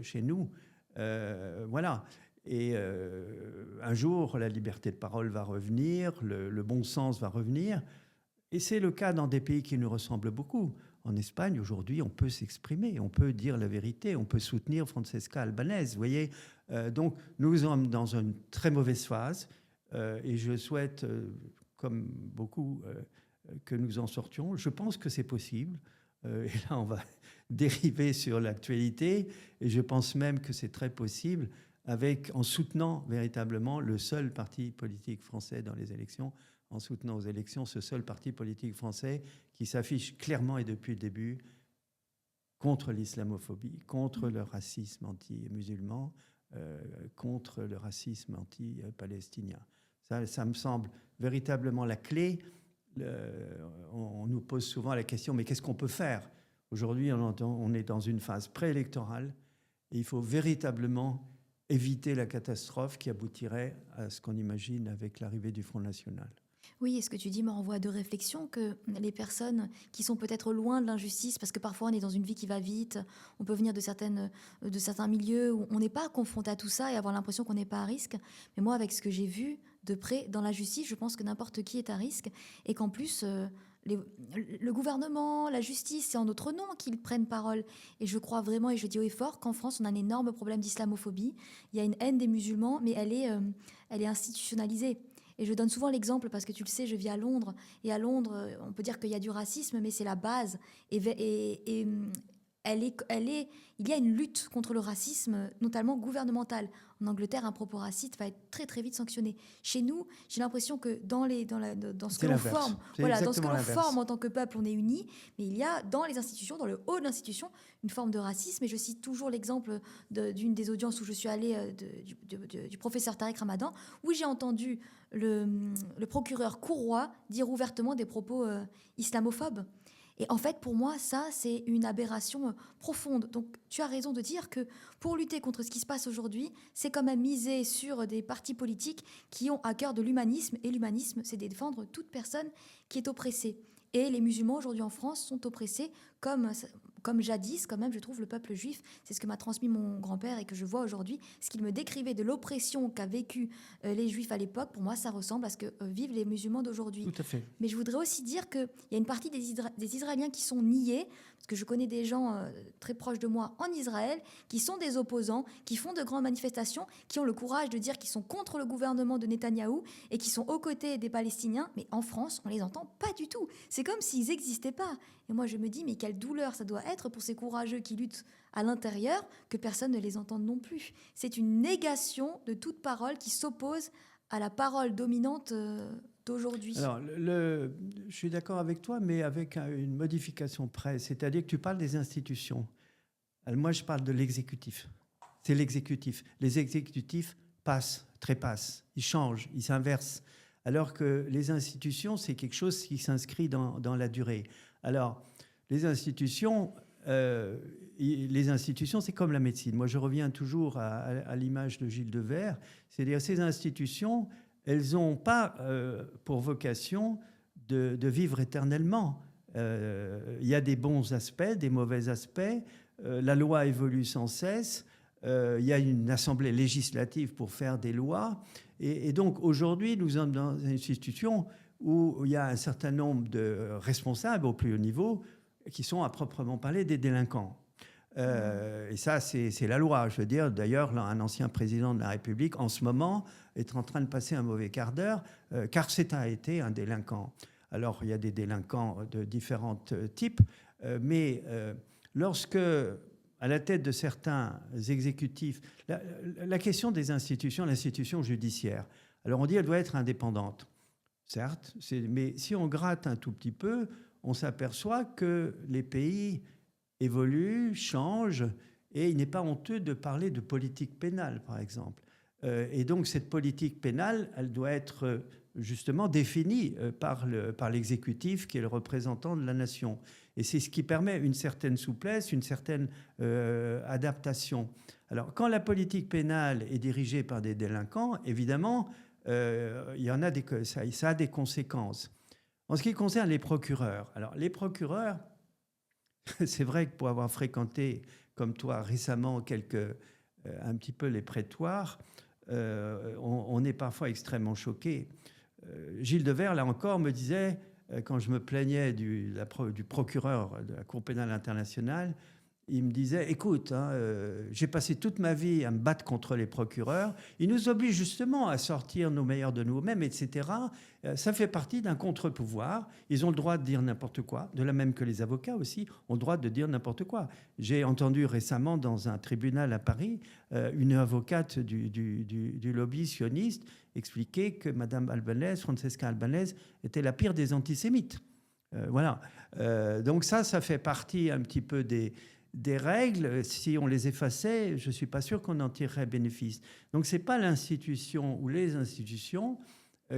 chez nous. Voilà. Et un jour, la liberté de parole va revenir, le bon sens va revenir. Et c'est le cas dans des pays qui nous ressemblent beaucoup. En Espagne, aujourd'hui, on peut s'exprimer, on peut dire la vérité, on peut soutenir Francesca Albanese. Vous voyez, donc nous sommes dans une très mauvaise phase et je souhaite, comme beaucoup, que nous en sortions. Je pense que c'est possible. Et là, on va dériver sur l'actualité. Et je pense même que c'est très possible en soutenant véritablement le seul parti politique français dans les élections, en soutenant aux élections ce seul parti politique français qui s'affiche clairement et depuis le début contre l'islamophobie, contre le racisme anti-musulman, contre le racisme anti-palestinien. Ça me semble véritablement la clé. On nous pose souvent la question, mais qu'est-ce qu'on peut faire ? Aujourd'hui, on est dans une phase préélectorale et il faut véritablement éviter la catastrophe qui aboutirait à ce qu'on imagine avec l'arrivée du Front National. Oui, et ce que tu dis me renvoie à deux réflexions, que les personnes qui sont peut-être loin de l'injustice, parce que parfois on est dans une vie qui va vite, on peut venir de certains milieux où on n'est pas confronté à tout ça et avoir l'impression qu'on n'est pas à risque. Mais moi, avec ce que j'ai vu de près dans la justice, je pense que n'importe qui est à risque et qu'en plus, le gouvernement, la justice, c'est en notre nom qu'ils prennent parole. Et je crois vraiment, et je dis haut et fort, qu'en France, on a un énorme problème d'islamophobie. Il y a une haine des musulmans, mais elle est institutionnalisée. Et je donne souvent l'exemple parce que tu le sais, je vis à Londres. Et à Londres, on peut dire qu'il y a du racisme, mais c'est la base. Et il y a une lutte contre le racisme, notamment gouvernemental. En Angleterre, un propos raciste va être très très vite sanctionné. Chez nous, j'ai l'impression que dans ce que l'on forme, dans ce que l'on forme en tant que peuple, on est unis. Mais il y a dans les institutions, dans le haut de l'institution, une forme de racisme. Et je cite toujours l'exemple d'une des audiences où je suis allée du professeur Tariq Ramadan, où j'ai entendu le procureur Courroy dire ouvertement des propos islamophobes. Et en fait, pour moi, ça, c'est une aberration profonde. Donc, tu as raison de dire que pour lutter contre ce qui se passe aujourd'hui, c'est quand même miser sur des partis politiques qui ont à cœur de l'humanisme. Et l'humanisme, c'est de défendre toute personne qui est oppressée. Et les musulmans, aujourd'hui en France, sont oppressés comme jadis, quand même, je trouve, le peuple juif. C'est ce que m'a transmis mon grand-père et que je vois aujourd'hui. Ce qu'il me décrivait de l'oppression qu'a vécu les juifs à l'époque, pour moi, ça ressemble à ce que vivent les musulmans d'aujourd'hui. Tout à fait. Mais je voudrais aussi dire qu'il y a une partie des Israéliens qui sont niés, parce que je connais des gens très proches de moi en Israël, qui sont des opposants, qui font de grandes manifestations, qui ont le courage de dire qu'ils sont contre le gouvernement de Netanyahou et qui sont aux côtés des Palestiniens. Mais en France, on les entend pas du tout. C'est comme s'ils n'existaient pas. Et moi, je me dis, mais quelle douleur ça doit être pour ces courageux qui luttent à l'intérieur, que personne ne les entende non plus. C'est une négation de toute parole qui s'oppose à la parole dominante d'aujourd'hui. Alors, je suis d'accord avec toi, mais avec une modification près. C'est-à-dire que tu parles des institutions. Alors, moi, je parle de l'exécutif. C'est l'exécutif. Les exécutifs trépassent, ils changent, ils s'inversent. Alors que les institutions, c'est quelque chose qui s'inscrit dans la durée. Alors, les institutions, c'est comme la médecine. Moi, je reviens toujours à l'image de Gilles Devers. C'est-à-dire, ces institutions, elles n'ont pas pour vocation de vivre éternellement. Il y a des bons aspects, des mauvais aspects. La loi évolue sans cesse. Il y a une assemblée législative pour faire des lois. Et donc, aujourd'hui, nous sommes dans une institution où il y a un certain nombre de responsables au plus haut niveau qui sont à proprement parler des délinquants. Et ça, c'est la loi. Je veux dire, d'ailleurs, un ancien président de la République, en ce moment, est en train de passer un mauvais quart d'heure, car a été un délinquant. Alors, il y a des délinquants de différents types, mais lorsque, à la tête de certains exécutifs, la question des institutions, l'institution judiciaire, alors on dit qu'elle doit être indépendante. Certes, mais si on gratte un tout petit peu, on s'aperçoit que les pays évoluent, changent, et il n'est pas honteux de parler de politique pénale, par exemple. Et donc, cette politique pénale, elle doit être justement définis par l'exécutif qui est le représentant de la nation. Et c'est ce qui permet une certaine souplesse, une certaine adaptation. Alors, quand la politique pénale est dirigée par des délinquants, évidemment, ça a des conséquences. En ce qui concerne les procureurs, alors les procureurs, c'est vrai que pour avoir fréquenté, comme toi, récemment, un petit peu les prétoires, on est parfois extrêmement choqué. Gilles Devers, là encore, me disait, quand je me plaignais du procureur de la Cour pénale internationale, il me disait, écoute, j'ai passé toute ma vie à me battre contre les procureurs. Ils nous obligent justement à sortir nos meilleurs de nous-mêmes, etc. Ça fait partie d'un contre-pouvoir. Ils ont le droit de dire n'importe quoi, de la même que les avocats aussi ont le droit de dire n'importe quoi. J'ai entendu récemment dans un tribunal à Paris une avocate du lobby sioniste expliquer que Madame Albanese, Francesca Albanese, était la pire des antisémites. Voilà. Donc ça fait partie un petit peu des règles. Si on les effaçait, je ne suis pas sûr qu'on en tirerait bénéfice. Donc ce n'est pas l'institution ou les institutions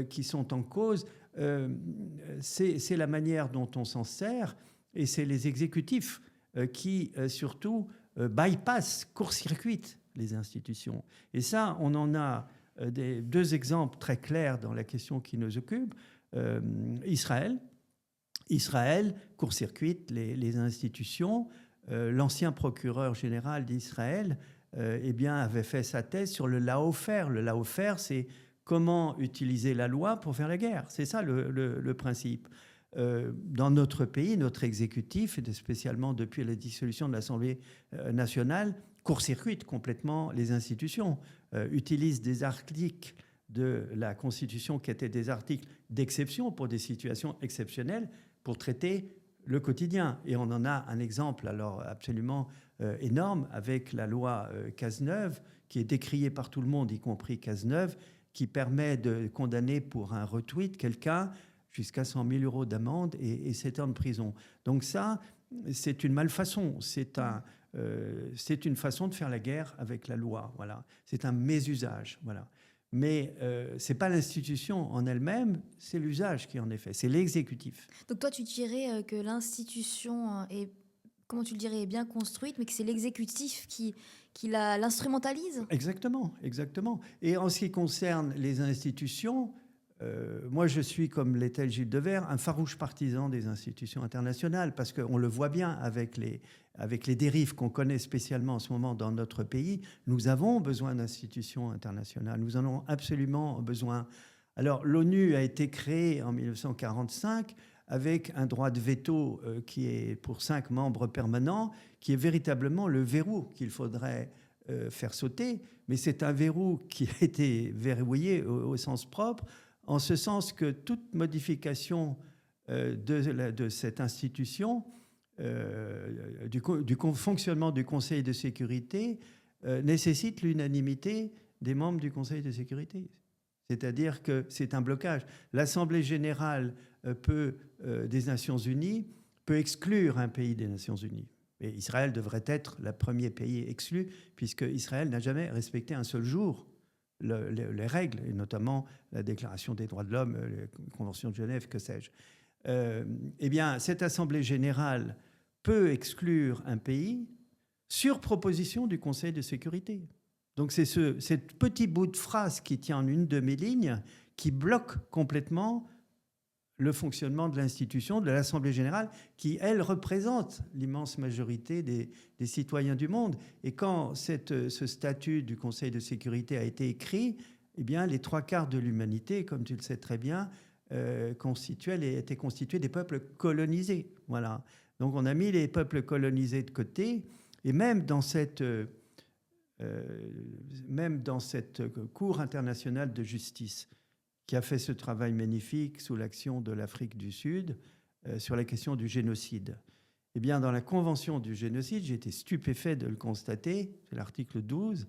qui sont en cause, c'est la manière dont on s'en sert, et c'est les exécutifs qui surtout bypassent, court-circuitent les institutions. Et ça, on en a deux exemples très clairs dans la question qui nous occupe. Israël court-circuite les institutions. L'ancien procureur général d'Israël avait fait sa thèse sur le lawfare. Le lawfare, c'est comment utiliser la loi pour faire la guerre. C'est ça le principe. Dans notre pays, notre exécutif, et spécialement depuis la dissolution de l'Assemblée nationale, court-circuite complètement les institutions, utilise des articles de la Constitution qui étaient des articles d'exception pour des situations exceptionnelles pour traiter le quotidien. Et on en a un exemple alors absolument énorme avec la loi Cazeneuve, qui est décriée par tout le monde, y compris Cazeneuve, qui permet de condamner pour un retweet quelqu'un jusqu'à 100 000 € d'amende et 7 ans de prison. Donc ça, c'est une malfaçon. C'est une façon de faire la guerre avec la loi. Voilà. C'est un mésusage. Voilà. Mais ce n'est pas l'institution en elle-même, c'est l'usage qui en est fait, c'est l'exécutif. Donc toi, tu dirais que l'institution est, comment tu le dirais, est bien construite, mais que c'est l'exécutif qui l'instrumentalise ? Exactement. Et en ce qui concerne les institutions, moi je suis, comme l'était Gilles Devers, un farouche partisan des institutions internationales, parce qu'on le voit bien avec les dérives qu'on connaît spécialement en ce moment dans notre pays. Nous avons besoin d'institutions internationales, nous en avons absolument besoin. Alors l'ONU a été créée en 1945 avec un droit de veto qui est pour 5 membres permanents, qui est véritablement le verrou qu'il faudrait faire sauter. Mais c'est un verrou qui a été verrouillé au sens propre, en ce sens que toute modification de cette institution, du fonctionnement du Conseil de sécurité, nécessite l'unanimité des membres du Conseil de sécurité. C'est-à-dire que c'est un blocage. L'Assemblée générale des Nations unies peut exclure un pays des Nations unies. Et Israël devrait être le premier pays exclu, puisque Israël n'a jamais respecté un seul jour les règles, et notamment la Déclaration des droits de l'homme, la Convention de Genève, que sais-je. Eh bien, cette Assemblée générale peut exclure un pays sur proposition du Conseil de sécurité. Donc c'est ce petit bout de phrase qui tient en une de mes lignes qui bloque complètement le fonctionnement de l'institution, de l'Assemblée générale, qui, elle, représente l'immense majorité des citoyens du monde. Et quand ce statut du Conseil de sécurité a été écrit, eh bien, les 3/4 de l'humanité, comme tu le sais très bien, étaient constitués des peuples colonisés. Voilà. Donc on a mis les peuples colonisés de côté, et même dans cette Cour internationale de justice, qui a fait ce travail magnifique sous l'action de l'Afrique du Sud sur la question du génocide. Eh bien, dans la Convention du génocide, j'ai été stupéfait de le constater, c'est l'article 12,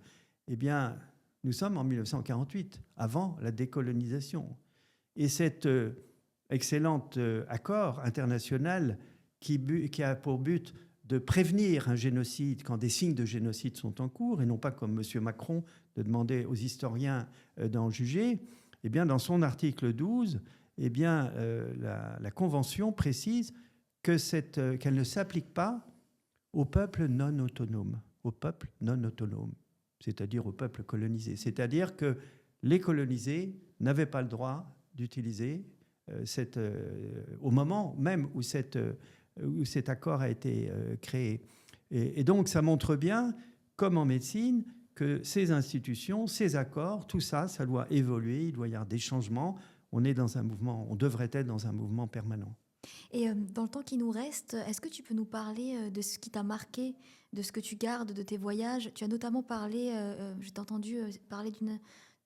eh bien, nous sommes en 1948, avant la décolonisation. Et cet excellent accord international qui a pour but de prévenir un génocide quand des signes de génocide sont en cours, et non pas, comme M. Macron, de demander aux historiens d'en juger, eh bien, dans son article 12, eh bien, la Convention précise qu'elle ne s'applique pas aux peuples non autonomes, c'est-à-dire aux peuples colonisés. C'est-à-dire que les colonisés n'avaient pas le droit d'utiliser au moment même où cet accord a été créé. Et donc, ça montre bien, comme en médecine, que ces institutions, ces accords, tout ça, ça doit évoluer, il doit y avoir des changements. On devrait être dans un mouvement permanent. Et dans le temps qui nous reste, est-ce que tu peux nous parler de ce qui t'a marqué, de ce que tu gardes de tes voyages? Tu as notamment parlé, je t'ai entendu parler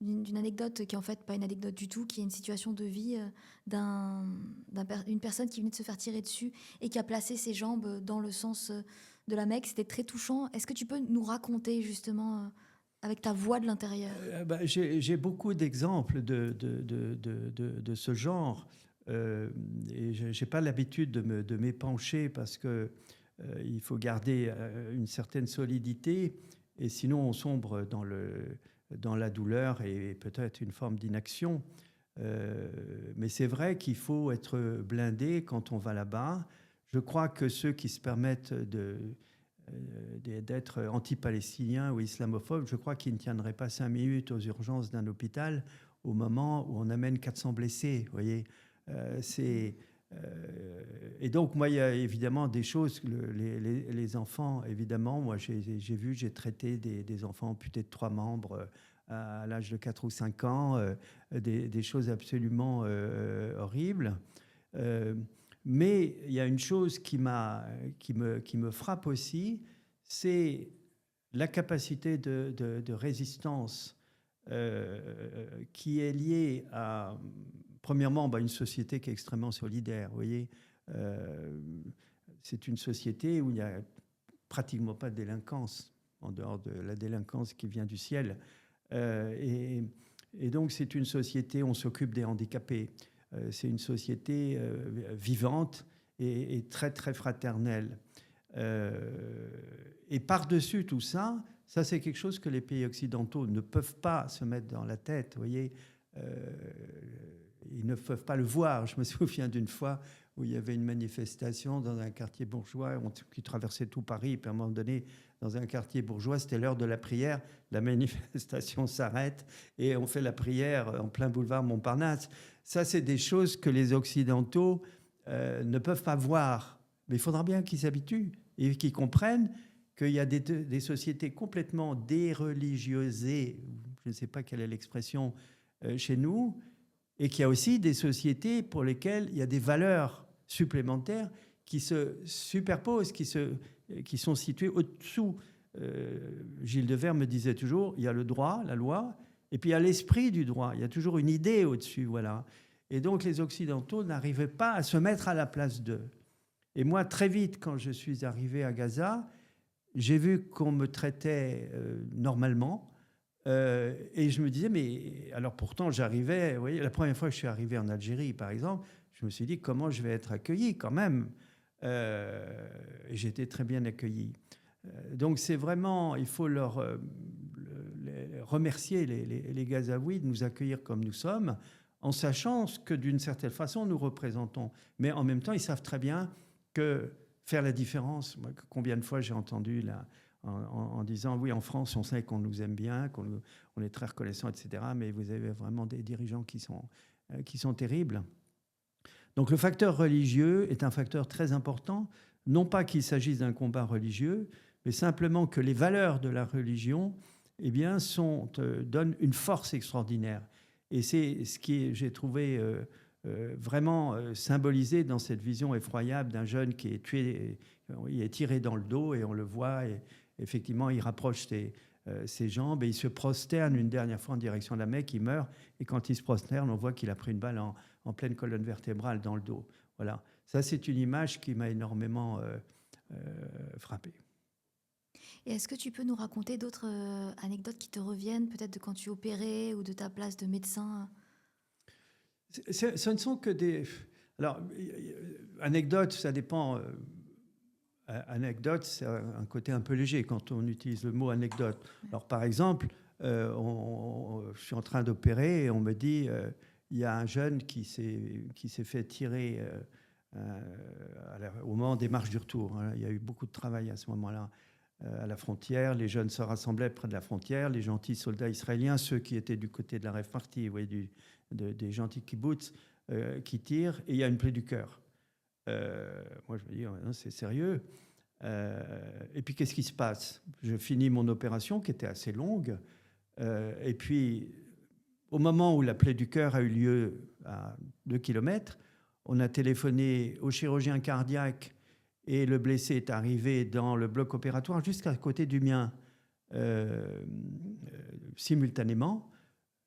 d'une anecdote qui est en fait pas une anecdote du tout, qui est une situation de vie d'une personne qui venait de se faire tirer dessus et qui a placé ses jambes dans le sens de la Mecque. C'était très touchant. Est-ce que tu peux nous raconter justement avec ta voix de l'intérieur? J'ai beaucoup d'exemples de ce genre. Et je n'ai pas l'habitude de m'épancher parce qu'il faut garder une certaine solidité et sinon on sombre dans la douleur et peut-être une forme d'inaction. Mais c'est vrai qu'il faut être blindé quand on va là-bas. Je crois que ceux qui se permettent d'être anti-palestiniens ou islamophobes, je crois qu'ils ne tiendraient pas 5 minutes aux urgences d'un hôpital au moment où on amène 400 blessés, vous voyez. Et donc, moi, il y a évidemment des choses, les enfants, évidemment, moi, j'ai traité des enfants amputés de 3 membres à l'âge de 4 ou 5 ans, des choses absolument horribles. Mais il y a une chose qui me frappe aussi, c'est la capacité de résistance qui est liée à... Premièrement, une société qui est extrêmement solidaire. Vous voyez, c'est une société où il n'y a pratiquement pas de délinquance, en dehors de la délinquance qui vient du ciel. Et donc, c'est une société où on s'occupe des handicapés. C'est une société vivante et très, très fraternelle. Et par-dessus tout ça, c'est quelque chose que les pays occidentaux ne peuvent pas se mettre dans la tête, vous voyez. Ils ne peuvent pas le voir. Je me souviens d'une fois où il y avait une manifestation dans un quartier bourgeois qui traversait tout Paris. Et puis à un moment donné, dans un quartier bourgeois, c'était l'heure de la prière. La manifestation s'arrête et on fait la prière en plein boulevard Montparnasse. Ça, c'est des choses que les Occidentaux ne peuvent pas voir. Mais il faudra bien qu'ils s'habituent et qu'ils comprennent qu'il y a des sociétés complètement déreligieuses, je ne sais pas quelle est l'expression chez nous, et qu'il y a aussi des sociétés pour lesquelles il y a des valeurs supplémentaires qui se superposent, qui sont situées au-dessous. Gilles Devers me disait toujours, il y a le droit, la loi, et puis il y a l'esprit du droit. Il y a toujours une idée au-dessus, voilà. Et donc les Occidentaux n'arrivaient pas à se mettre à la place d'eux. Et moi, très vite, quand je suis arrivé à Gaza, j'ai vu qu'on me traitait normalement. Et je me disais, mais alors pourtant j'arrivais, vous voyez, la première fois que je suis arrivé en Algérie, par exemple, je me suis dit comment je vais être accueilli quand même. Et j'ai été très bien accueilli. Donc c'est vraiment, il faut remercier les Gazaouis de nous accueillir comme nous sommes, en sachant que d'une certaine façon nous représentons. Mais en même temps, ils savent très bien que faire la différence, moi, combien de fois j'ai entendu là, en disant oui, en France, on sait qu'on nous aime bien, qu'on est très reconnaissant, etc. Mais vous avez vraiment des dirigeants qui sont terribles. Donc le facteur religieux est un facteur très important, non pas qu'il s'agisse d'un combat religieux, mais simplement que les valeurs de la religion, eh bien, donnent une force extraordinaire. Et c'est ce qui j'ai trouvé vraiment symbolisé dans cette vision effroyable d'un jeune qui est tué, il est tiré dans le dos et on le voit. Et effectivement, il rapproche ses jambes et il se prosterne une dernière fois en direction de la Mecque, il meurt. Et quand il se prosterne, on voit qu'il a pris une balle en pleine colonne vertébrale dans le dos. Voilà. Ça, c'est une image qui m'a énormément frappé. Et est-ce que tu peux nous raconter d'autres anecdotes qui te reviennent, peut-être de quand tu opérais ou de ta place de médecin? Ce ne sont que des... Alors, anecdotes, ça dépend... Anecdote, c'est un côté un peu léger quand on utilise le mot anecdote. Alors, par exemple, je suis en train d'opérer et on me dit, il y a un jeune qui s'est fait tirer au moment des marches du retour. Hein. Il y a eu beaucoup de travail à ce moment-là à la frontière. Les jeunes se rassemblaient près de la frontière. Les gentils soldats israéliens, ceux qui étaient du côté de la rave party, vous voyez, des gentils kibbutz, qui tirent, et il y a une plaie du cœur. Moi, je me dis, oh, c'est sérieux. Et puis, qu'est-ce qui se passe? Je finis mon opération, qui était assez longue. Et puis, au moment où la plaie du cœur a eu lieu à 2 km, on a téléphoné au chirurgien cardiaque et le blessé est arrivé dans le bloc opératoire juste à côté du mien simultanément.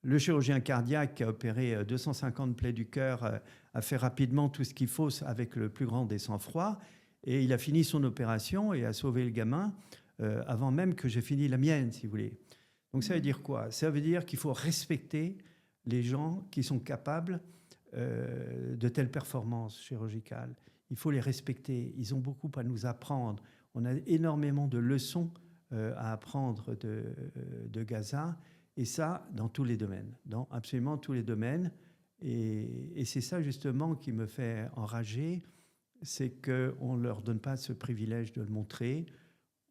Le chirurgien cardiaque qui a opéré 250 plaies du cœur a fait rapidement tout ce qu'il faut avec le plus grand des sang-froids et il a fini son opération et a sauvé le gamin avant même que j'ai fini la mienne, si vous voulez. Donc ça veut dire quoi? Ça veut dire qu'il faut respecter les gens qui sont capables de telles performances chirurgicales. Il faut les respecter. Ils ont beaucoup à nous apprendre. On a énormément de leçons à apprendre de Gaza. Et ça, dans tous les domaines, dans absolument tous les domaines. Et c'est ça, justement, qui me fait enrager, c'est qu'on ne leur donne pas ce privilège de le montrer.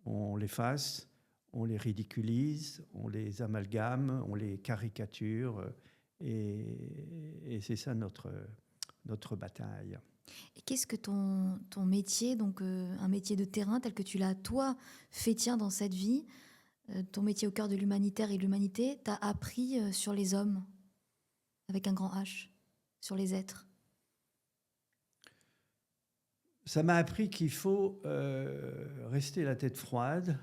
On l'efface, on les ridiculise, on les amalgame, on les caricature. Et c'est ça notre bataille. Et qu'est-ce que ton métier, donc un métier de terrain tel que tu l'as, toi, fait tiens dans cette vie, ton métier au cœur de l'humanitaire et de l'humanité, t'a appris sur les hommes, avec un grand H, sur les êtres? Ça m'a appris qu'il faut rester la tête froide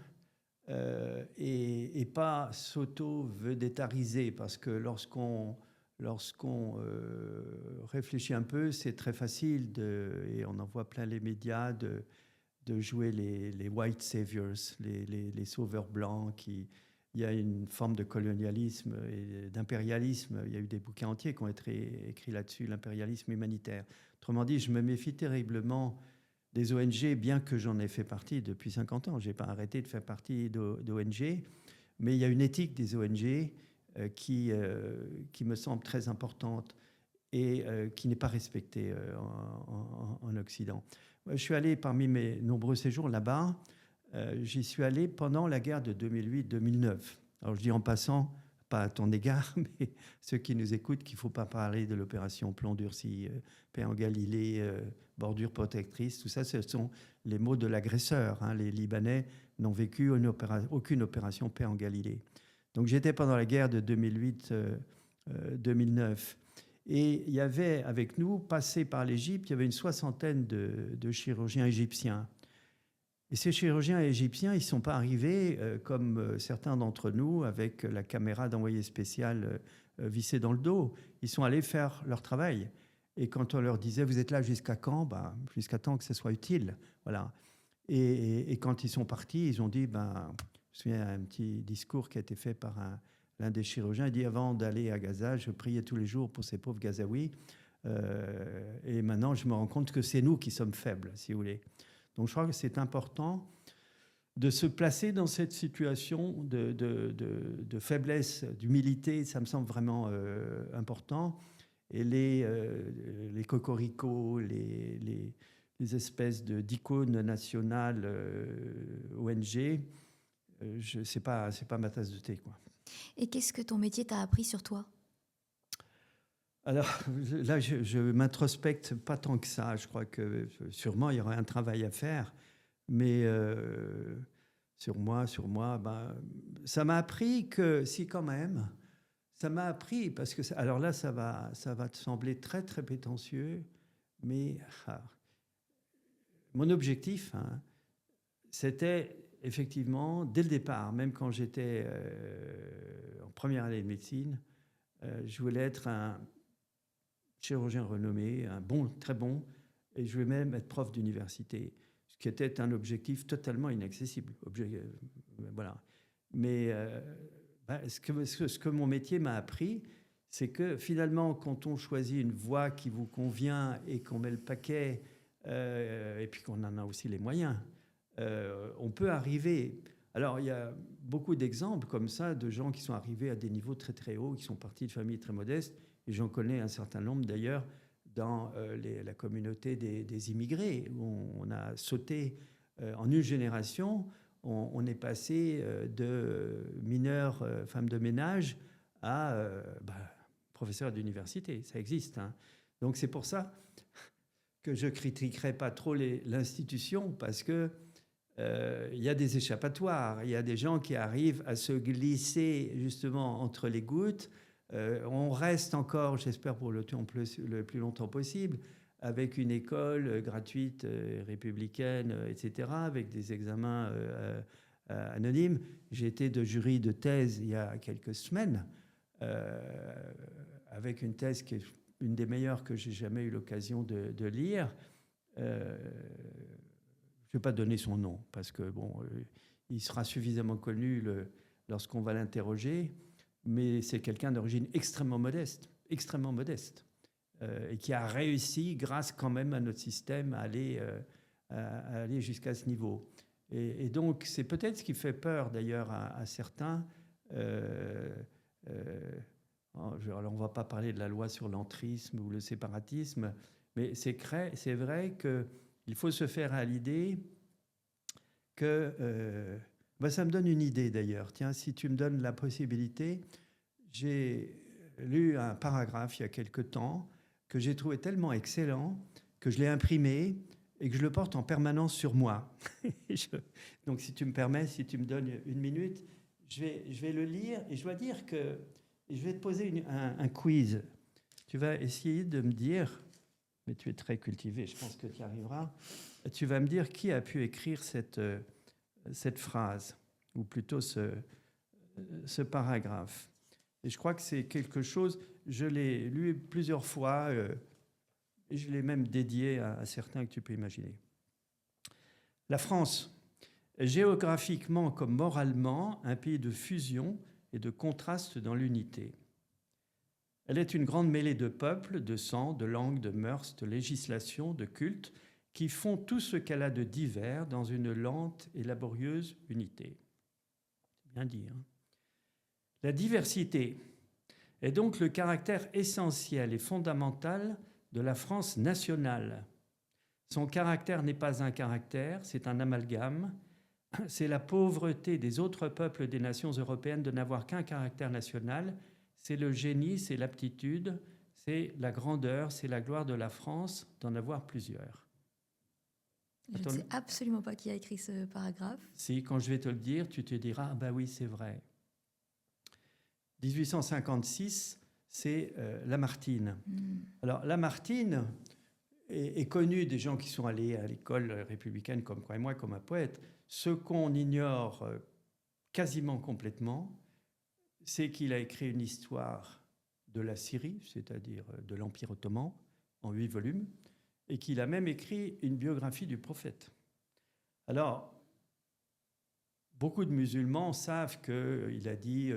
et pas s'auto-vedétariser, parce que lorsqu'on réfléchit un peu, c'est très facile, et on en voit plein les médias, de jouer les white saviors, les sauveurs blancs. Il y a une forme de colonialisme et d'impérialisme. Il y a eu des bouquins entiers qui ont été écrits là-dessus, l'impérialisme humanitaire. Autrement dit, je me méfie terriblement des ONG, bien que j'en ai fait partie depuis 50 ans. Je n'ai pas arrêté de faire partie d'ONG, mais il y a une éthique des ONG qui me semble très importante et qui n'est pas respectée en Occident. Je suis allé, parmi mes nombreux séjours là-bas, j'y suis allé pendant la guerre de 2008-2009. Alors je dis en passant, pas à ton égard, mais ceux qui nous écoutent, qu'il ne faut pas parler de l'opération Plomb durci, paix en Galilée, bordure protectrice, tout ça, ce sont les mots de l'agresseur. Hein. Les Libanais n'ont vécu aucune opération paix en Galilée. Donc j'étais pendant la guerre de 2008-2009. Et il y avait avec nous, passé par l'Égypte, il y avait une soixantaine de chirurgiens égyptiens. Et ces chirurgiens égyptiens, ils ne sont pas arrivés comme certains d'entre nous, avec la caméra d'envoyé spécial vissée dans le dos. Ils sont allés faire leur travail. Et quand on leur disait, vous êtes là jusqu'à quand? Jusqu'à temps que ce soit utile. Voilà. Et quand ils sont partis, ils ont dit, je me souviens d'un petit discours qui a été fait par l'un des chirurgiens. Il dit, avant d'aller à Gaza, je priais tous les jours pour ces pauvres Gazaouis. Et maintenant, je me rends compte que c'est nous qui sommes faibles, si vous voulez. Donc je crois que c'est important de se placer dans cette situation de faiblesse, d'humilité. Ça me semble vraiment important. Et les cocoricots, les espèces d'icônes nationales ONG, c'est pas ma tasse de thé, quoi. Et qu'est-ce que ton métier t'a appris sur toi? Alors là, je m'introspecte pas tant que ça. Je crois que sûrement il y aura un travail à faire, mais sur moi, ça m'a appris que, si quand même, ça m'a appris, parce que alors là, ça va te sembler très très prétentieux, mais mon objectif, c'était effectivement dès le départ, même quand j'étais en première année de médecine, je voulais être un chirurgien renommé, très bon, et je voulais même être prof d'université, ce qui était un objectif totalement inaccessible. Voilà. Mais ce que mon métier m'a appris, c'est que finalement, quand on choisit une voie qui vous convient et qu'on met le paquet, et puis qu'on en a aussi les moyens, on peut arriver Alors, il y a beaucoup d'exemples comme ça de gens qui sont arrivés à des niveaux très très hauts, qui sont partis de familles très modestes, et j'en connais un certain nombre d'ailleurs dans la communauté des immigrés, où on a sauté en une génération, on est passé de mineurs, femmes de ménage, à professeurs d'université. Ça existe. Hein. Donc c'est pour ça que je ne critiquerai pas trop l'institution, parce que y a des échappatoires, il y a des gens qui arrivent à se glisser justement entre les gouttes. On reste encore, j'espère pour le plus longtemps possible, avec une école gratuite, républicaine, etc., avec des examens anonymes. J'ai été de jury de thèse il y a quelques semaines, avec une thèse qui est une des meilleures que j'ai jamais eu l'occasion de lire. Je ne vais pas donner son nom, parce que il sera suffisamment connu lorsqu'on va l'interroger, mais c'est quelqu'un d'origine extrêmement modeste, et qui a réussi, grâce quand même à notre système, à aller jusqu'à ce niveau. Et donc, c'est peut-être ce qui fait peur, d'ailleurs, à certains. Alors, on ne va pas parler de la loi sur l'entrisme ou le séparatisme, mais c'est vrai qu'il faut se faire à l'idée que... ça me donne une idée, d'ailleurs. Tiens, si tu me donnes la possibilité, j'ai lu un paragraphe il y a quelque temps que j'ai trouvé tellement excellent que je l'ai imprimé et que je le porte en permanence sur moi. Donc, si tu me permets, si tu me donnes une minute, je vais le lire, et je dois dire que je vais te poser un quiz. Tu vas essayer de me dire, mais tu es très cultivé, je pense que tu y arriveras, tu vas me dire qui a pu écrire cette phrase, ou plutôt ce paragraphe. Et je crois que c'est quelque chose, je l'ai lu plusieurs fois, et je l'ai même dédié à certains que tu peux imaginer. La France, géographiquement comme moralement, un pays de fusion et de contraste dans l'unité. Elle est une grande mêlée de peuples, de sang, de langues, de mœurs, de législations, de cultes, qui font tout ce qu'elle a de divers dans une lente et laborieuse unité. C'est bien dit, hein ? La diversité est donc le caractère essentiel et fondamental de la France nationale. Son caractère n'est pas un caractère, c'est un amalgame. C'est la pauvreté des autres peuples des nations européennes de n'avoir qu'un caractère national. C'est le génie, c'est l'aptitude, c'est la grandeur, c'est la gloire de la France d'en avoir plusieurs. Je ne sais absolument pas qui a écrit ce paragraphe. Si, quand je vais te le dire, tu te diras « Ah ben oui, c'est vrai ». 1856, c'est Lamartine. Alors, Lamartine est connu des gens qui sont allés à l'école républicaine, comme toi et moi, comme un poète. Ce qu'on ignore quasiment complètement, c'est qu'il a écrit une histoire de la Syrie, c'est-à-dire de l'Empire ottoman, en 8 volumes, et qu'il a même écrit une biographie du prophète. Alors, beaucoup de musulmans savent qu'il a dit,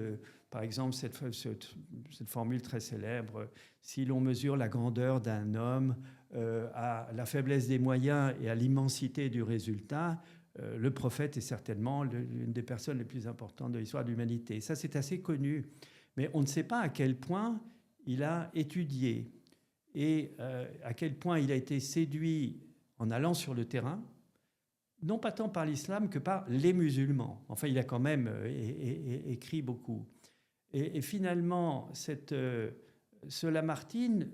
par exemple, cette formule très célèbre, si l'on mesure la grandeur d'un homme à la faiblesse des moyens et à l'immensité du résultat, le prophète est certainement l'une des personnes les plus importantes de l'histoire de l'humanité. Ça, c'est assez connu. Mais on ne sait pas à quel point il a étudié et à quel point il a été séduit en allant sur le terrain, non pas tant par l'islam que par les musulmans. Enfin, il a quand même écrit beaucoup. Et finalement, ce Lamartine,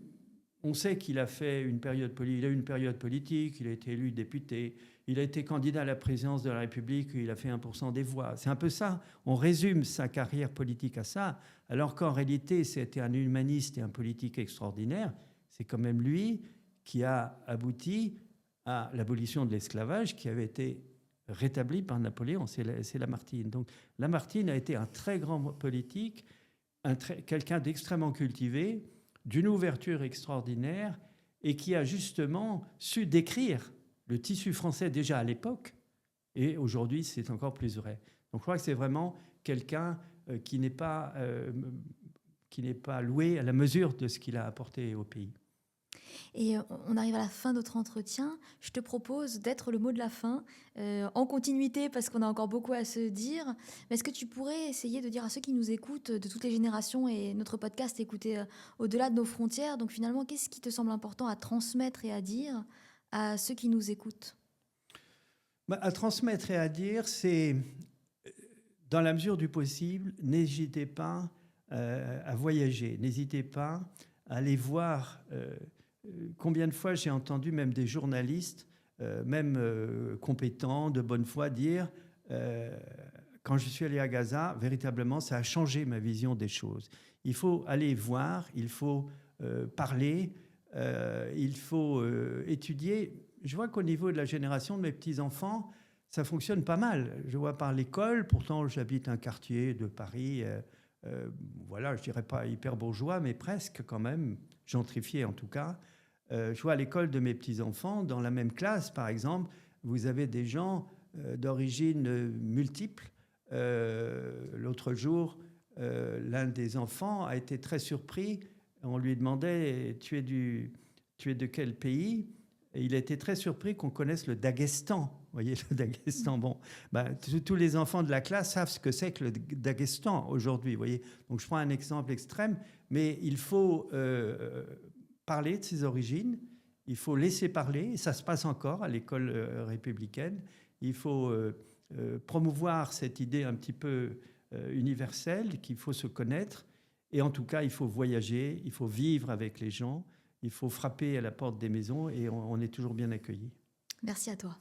on sait qu'il a fait une période politique, il a été élu député, il a été candidat à la présidence de la République, il a fait 1% des voix. C'est un peu ça. On résume sa carrière politique à ça, alors qu'en réalité, c'était un humaniste et un politique extraordinaire. C'est quand même lui qui a abouti à l'abolition de l'esclavage qui avait été rétabli par Napoléon. C'est Lamartine. Donc Lamartine a été un très grand politique, quelqu'un d'extrêmement cultivé, d'une ouverture extraordinaire et qui a justement su décrire le tissu français déjà à l'époque, et aujourd'hui c'est encore plus vrai. Donc je crois que c'est vraiment quelqu'un qui n'est pas loué à la mesure de ce qu'il a apporté au pays. Et on arrive à la fin de notre entretien. Je te propose d'être le mot de la fin, en continuité parce qu'on a encore beaucoup à se dire. Mais est-ce que tu pourrais essayer de dire à ceux qui nous écoutent de toutes les générations et notre podcast écouté au-delà de nos frontières, donc finalement, qu'est-ce qui te semble important à transmettre et à dire à ceux qui nous écoutent? À transmettre et à dire, c'est, dans la mesure du possible, n'hésitez pas à voyager, n'hésitez pas à aller voir. Combien de fois j'ai entendu même des journalistes, même compétents, de bonne foi, dire quand je suis allé à Gaza, véritablement, ça a changé ma vision des choses. Il faut aller voir, il faut parler, il faut étudier. Je vois qu'au niveau de la génération de mes petits-enfants, ça fonctionne pas mal. Je vois par l'école, pourtant j'habite un quartier de Paris, voilà, je dirais pas hyper bourgeois, mais presque quand même, gentrifié en tout cas. Je vois à l'école de mes petits-enfants, dans la même classe par exemple, vous avez des gens d'origine multiple. L'autre jour, l'un des enfants a été très surpris. On lui demandait tu es de quel pays? Et il a été très surpris qu'on connaisse le Daghestan. Vous voyez, le Daghestan, bon, tous les enfants de la classe savent ce que c'est que le Daghestan aujourd'hui. Vous voyez, donc je prends un exemple extrême, mais il faut parler de ses origines, il faut laisser parler, et ça se passe encore à l'école républicaine. Il faut promouvoir cette idée un petit peu universelle qu'il faut se connaître, et en tout cas, il faut voyager, il faut vivre avec les gens. Il faut frapper à la porte des maisons et on est toujours bien accueillis. Merci à toi.